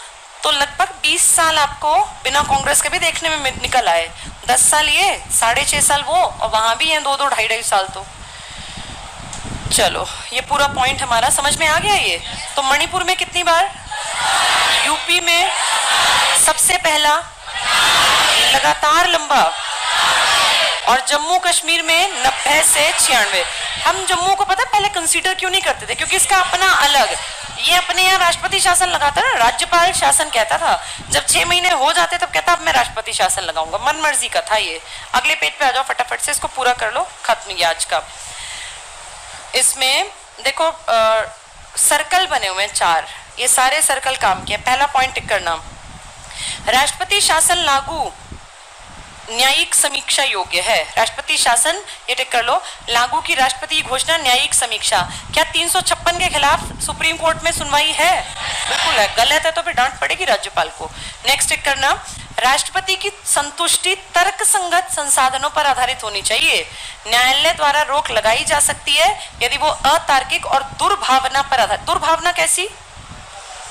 तो लगभग 20 साल आपको बिना कांग्रेस के भी देखने में निकल आए। 10 साल ये, 6.5 साल वो, और वहां भी हैं 2-2, 2.5 साल। तो चलो ये पूरा पॉइंट हमारा समझ में आ गया। ये तो मणिपुर में कितनी बार, यूपी में सबसे पहला लगातार लंबा, और जम्मू कश्मीर में 90 से 96। हम जम्मू को पता पहले कंसीडर क्यों नहीं करते थे, क्योंकि इसका अपना अलग, ये अपने यहाँ राष्ट्रपति शासन लगाता ना, राज्यपाल शासन कहता था। जब 6 महीने हो जाते तब कहता अब मैं राष्ट्रपति शासन लगाऊंगा, मन मर्जी का था ये। अगले पेज पे आ जाओ फटाफट से, इसको पूरा कर लो, खत्म ये आज का। इसमें देखो सर्कल बने हुए हैं 4, ये सारे सर्कल काम किए। पहला पॉइंट टिक करना, राष्ट्रपति शासन लागू न्यायिक समीक्षा योग्य है। राष्ट्रपति शासन ये टिक कर लो, लागू की राष्ट्रपति घोषणा न्यायिक समीक्षा। क्या 356 के खिलाफ सुप्रीम कोर्ट में सुनवाई है? बिल्कुल है, गलत है तो फिर डांट पड़ेगी राज्यपाल को। नेक्स्ट टिक करना, राष्ट्रपति की संतुष्टि तर्कसंगत संसाधनों पर आधारित होनी चाहिए। न्यायालय द्वारा रोक लगाई जा सकती है यदि वो अतार्किक और दुर्भावना पर आधारित। दुर्भावना कैसी?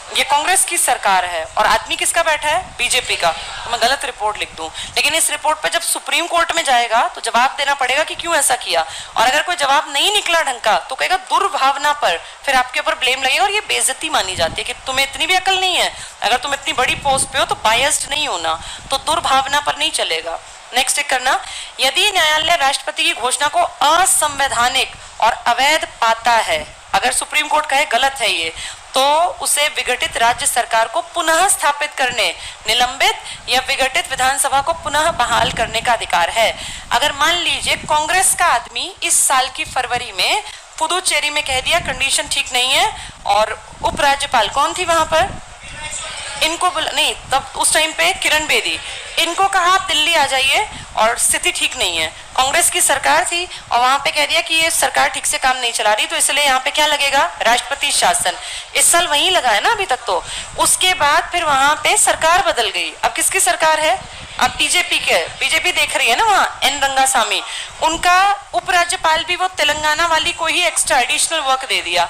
ये कांग्रेस की सरकार है और आदमी किसका बैठा है? बीजेपी का। तो मैं गलत रिपोर्ट लिख दूं, लेकिन इस रिपोर्ट पे जब सुप्रीम कोर्ट में जाएगा तो जवाब देना पड़ेगा कि क्यों ऐसा किया। और अगर कोई जवाब नहीं निकला ढंग का तो कहेगा दुर्भावना पर, फिर आपके ऊपर ब्लेम लगेगा और ये बेइज्जती मानी जाती है कि तुम्हें इतनी भी अकल नहीं है। अगर तुम इतनी बड़ी पोस्ट पे हो तो बायस्ड नहीं होना, तो दुर्भावना पर नहीं चलेगा। नेक्स्ट करना, यदि न्यायालय राष्ट्रपति की घोषणा को असंवैधानिक और अवैध पाता है, अगर सुप्रीम कोर्ट कहे गलत है ये, तो उसे विघटित राज्य सरकार को पुनः स्थापित करने, निलंबित या विघटित विधानसभा को पुनः बहाल करने का अधिकार है। अगर मान लीजिए कांग्रेस का आदमी इस साल की फरवरी में पुदुचेरी में कह दिया कंडीशन ठीक नहीं है, और उपराज्यपाल कौन थी वहां पर? इनको नहीं, तब उस टाइम पे किरण बेदी, इनको कहा आप दिल्ली आ जाइए और स्थिति ठीक नहीं है। कांग्रेस की सरकार थी और वहां पे कह दिया कि ये सरकार ठीक से काम नहीं चला रही, तो इसलिए यहाँ पे क्या लगेगा? राष्ट्रपति शासन। इस साल वहीं लगा है ना अभी तक। तो उसके बाद फिर वहां पे सरकार बदल गई। अब किसकी सरकार है? अब बीजेपी के, बीजेपी देख रही है ना वहां, एन रंगासामी, उनका उपराज्यपाल भी वो तेलंगाना वाली को ही एक्स्ट्रा एडिशनल वर्क दे दिया।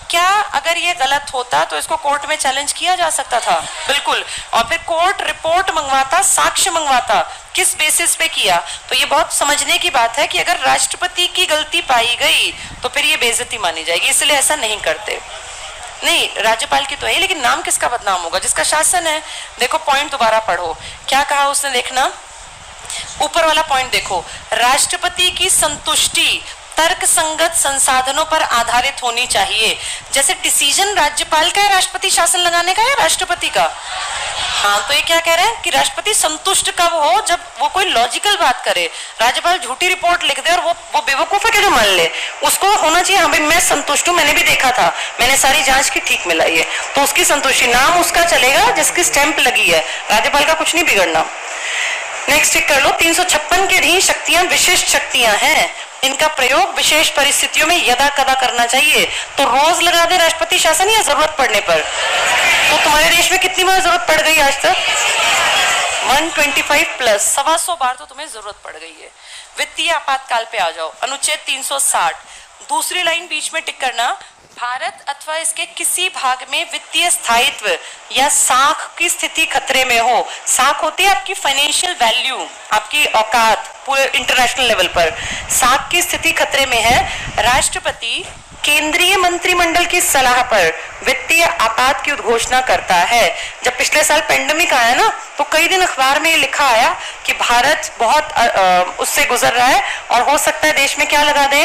क्या अगर ये गलत होता तो इसको कोर्ट में चैलेंज किया जा सकता था? बिल्कुल। और फिर कोर्ट रिपोर्ट मंगवाता, साक्ष्य मंगवाता, किस बेसिस पे किया? तो ये बहुत समझने की बात है कि अगर राष्ट्रपति की गलती पाई गई तो फिर ये बेइज्जती मानी जाएगी, इसलिए ऐसा नहीं करते। नहीं, राज्यपाल की तो है, लेकिन नाम किसका बदनाम होगा? जिसका शासन है। देखो पॉइंट दोबारा पढ़ो, क्या कहा उसने, देखना ऊपर वाला पॉइंट देखो, राष्ट्रपति की संतुष्टि तर्कसंगत संसाधनों पर आधारित होनी चाहिए। जैसे डिसीजन राज्यपाल का है राष्ट्रपति शासन लगाने का या राष्ट्रपति का? हाँ, तो ये क्या कह रहे हैं कि राष्ट्रपति संतुष्ट कब हो? जब वो कोई लॉजिकल बात करे। राज्यपाल झूठी रिपोर्ट लिख दे और वो बेवकूफ है कि जो मान ले, उसको होना चाहिए हाँ भाई मैं संतुष्ट हूँ, मैंने भी देखा था, मैंने सारी जांच की, ठीक मिला ये, तो उसकी संतुष्टि, नाम उसका चलेगा जिसकी स्टैंप लगी है, राज्यपाल का कुछ नहीं बिगड़ना। नेक्स्ट चेक कर लो, 356 के अधीन शक्तियां विशिष्ट शक्तियां हैं, इनका प्रयोग विशेष परिस्थितियों में यदा कदा करना चाहिए। तो रोज लगा दे राष्ट्रपति शासन या जरूरत पड़ने पर? तो तुम्हारे देश में कितनी बार जरूरत पड़ गई आज तक? 125 प्लस 125 बार तो तुम्हें जरूरत पड़ गई है। वित्तीय आपातकाल पे आ जाओ, अनुच्छेद 360, दूसरी लाइन बीच में टिक करना, भारत अथवा इसके किसी भाग में वित्तीय स्थायित्व या साख की स्थिति खतरे में हो। साख होती है आपकी फाइनेंशियल वैल्यू, आपकी औकात पूरे इंटरनेशनल लेवल पर। साख की स्थिति खतरे में है, राष्ट्रपति केंद्रीय मंत्रिमंडल की सलाह पर वित्तीय आपात की उद्घोषणा करता है। जब पिछले साल पेंडेमिक आया ना, तो कई दिन अखबार में लिखा आया कि भारत बहुत उससे गुजर रहा है और हो सकता है देश में क्या लगा दे।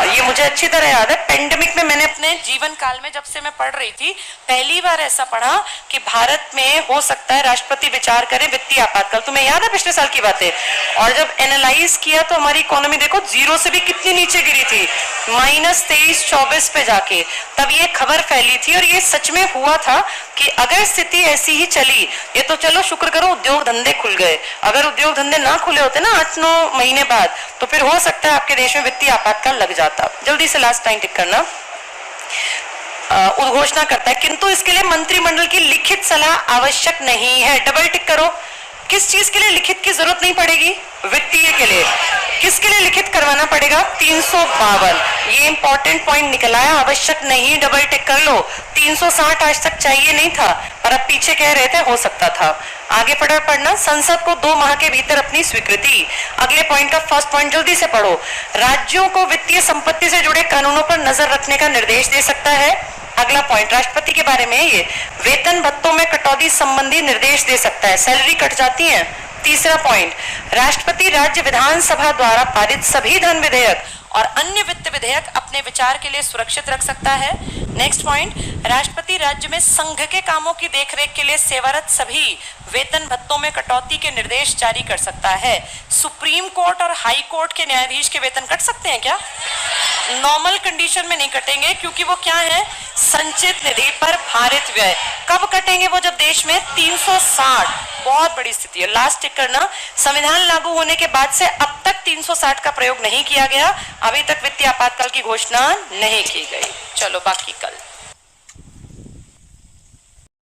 ये मुझे अच्छी तरह याद है, पेंडेमिक में मैंने अपने जीवन काल में जब से मैं पढ़ रही थी पहली बार ऐसा पढ़ा कि भारत में हो सकता है राष्ट्रपति विचार करे वित्तीय आपातकाल। तुम्हें याद है पिछले साल की बातें? और जब एनालाइज किया तो हमारी इकोनॉमी देखो जीरो से भी कितनी नीचे गिरी थी, -23-24 पे जाके, तब ये खबर फैली थी। और ये सच में हुआ था कि अगर स्थिति ऐसी ही चली, ये तो चलो शुक्र करो उद्योग धंधे खुल गए, अगर उद्योग धंधे ना खुले होते ना 8-9 महीने बाद, तो फिर हो सकता है आपके देश में वित्तीय आपातकाल लग जाता। जल्दी से लास्ट टाइम टिक करना, उद्घोषणा करता है, किंतु इसके लिए मंत्रिमंडल की लिखित सलाह आवश्यक नहीं है। डबल टिक करो, किस चीज के लिए लिखित की जरूरत नहीं पड़ेगी? वित्तीय के लिए। किसके लिए लिखित करवाना पड़ेगा? 352। ये इंपॉर्टेंट पॉइंट निकला है, आवश्यक नहीं, डबल टिक कर लो। 360 आज तक चाहिए नहीं था, पर अब पीछे कह रहे थे हो सकता था। आगे पढ़ना, संसद को 2 माह के भीतर अपनी स्वीकृति। अगले पॉइंट का फर्स्ट पॉइंट जल्दी से पढ़ो। राज्यों को वित्तीय संपत्ति से जुड़े कानूनों पर नजर रखने का निर्देश दे सकता है। अगला पॉइंट राष्ट्रपति के बारे में, ये वेतन भत्तों में कटौती संबंधी निर्देश दे सकता है, सैलरी कट जाती है। तीसरा पॉइंट, राष्ट्रपति राज्य विधानसभा द्वारा पारित सभी धन विधेयक और अन्य वित्त विधेयक अपने विचार के लिए सुरक्षित रख सकता है। नेक्स्ट पॉइंट, राष्ट्रपति राज्य में संघ के कामों की देखरेख के लिए सेवारत सभी वेतन भत्तों में कटौती के निर्देश जारी कर सकता है। सुप्रीम कोर्ट और हाई कोर्ट के न्यायाधीश के वेतन कट सकते हैं क्या? नॉर्मल कंडीशन में नहीं कटेंगे, क्योंकि वो क्या है? संचित निधि पर भारित व्यय। कब कटेंगे वो? जब देश में 360, बहुत बड़ी स्थिति है। लास्ट टिक करना, संविधान लागू होने के बाद से अब तक 360 का प्रयोग नहीं किया गया, अभी तक वित्तीय आपातकाल की घोषणा नहीं की गई। चलो बाकी कल।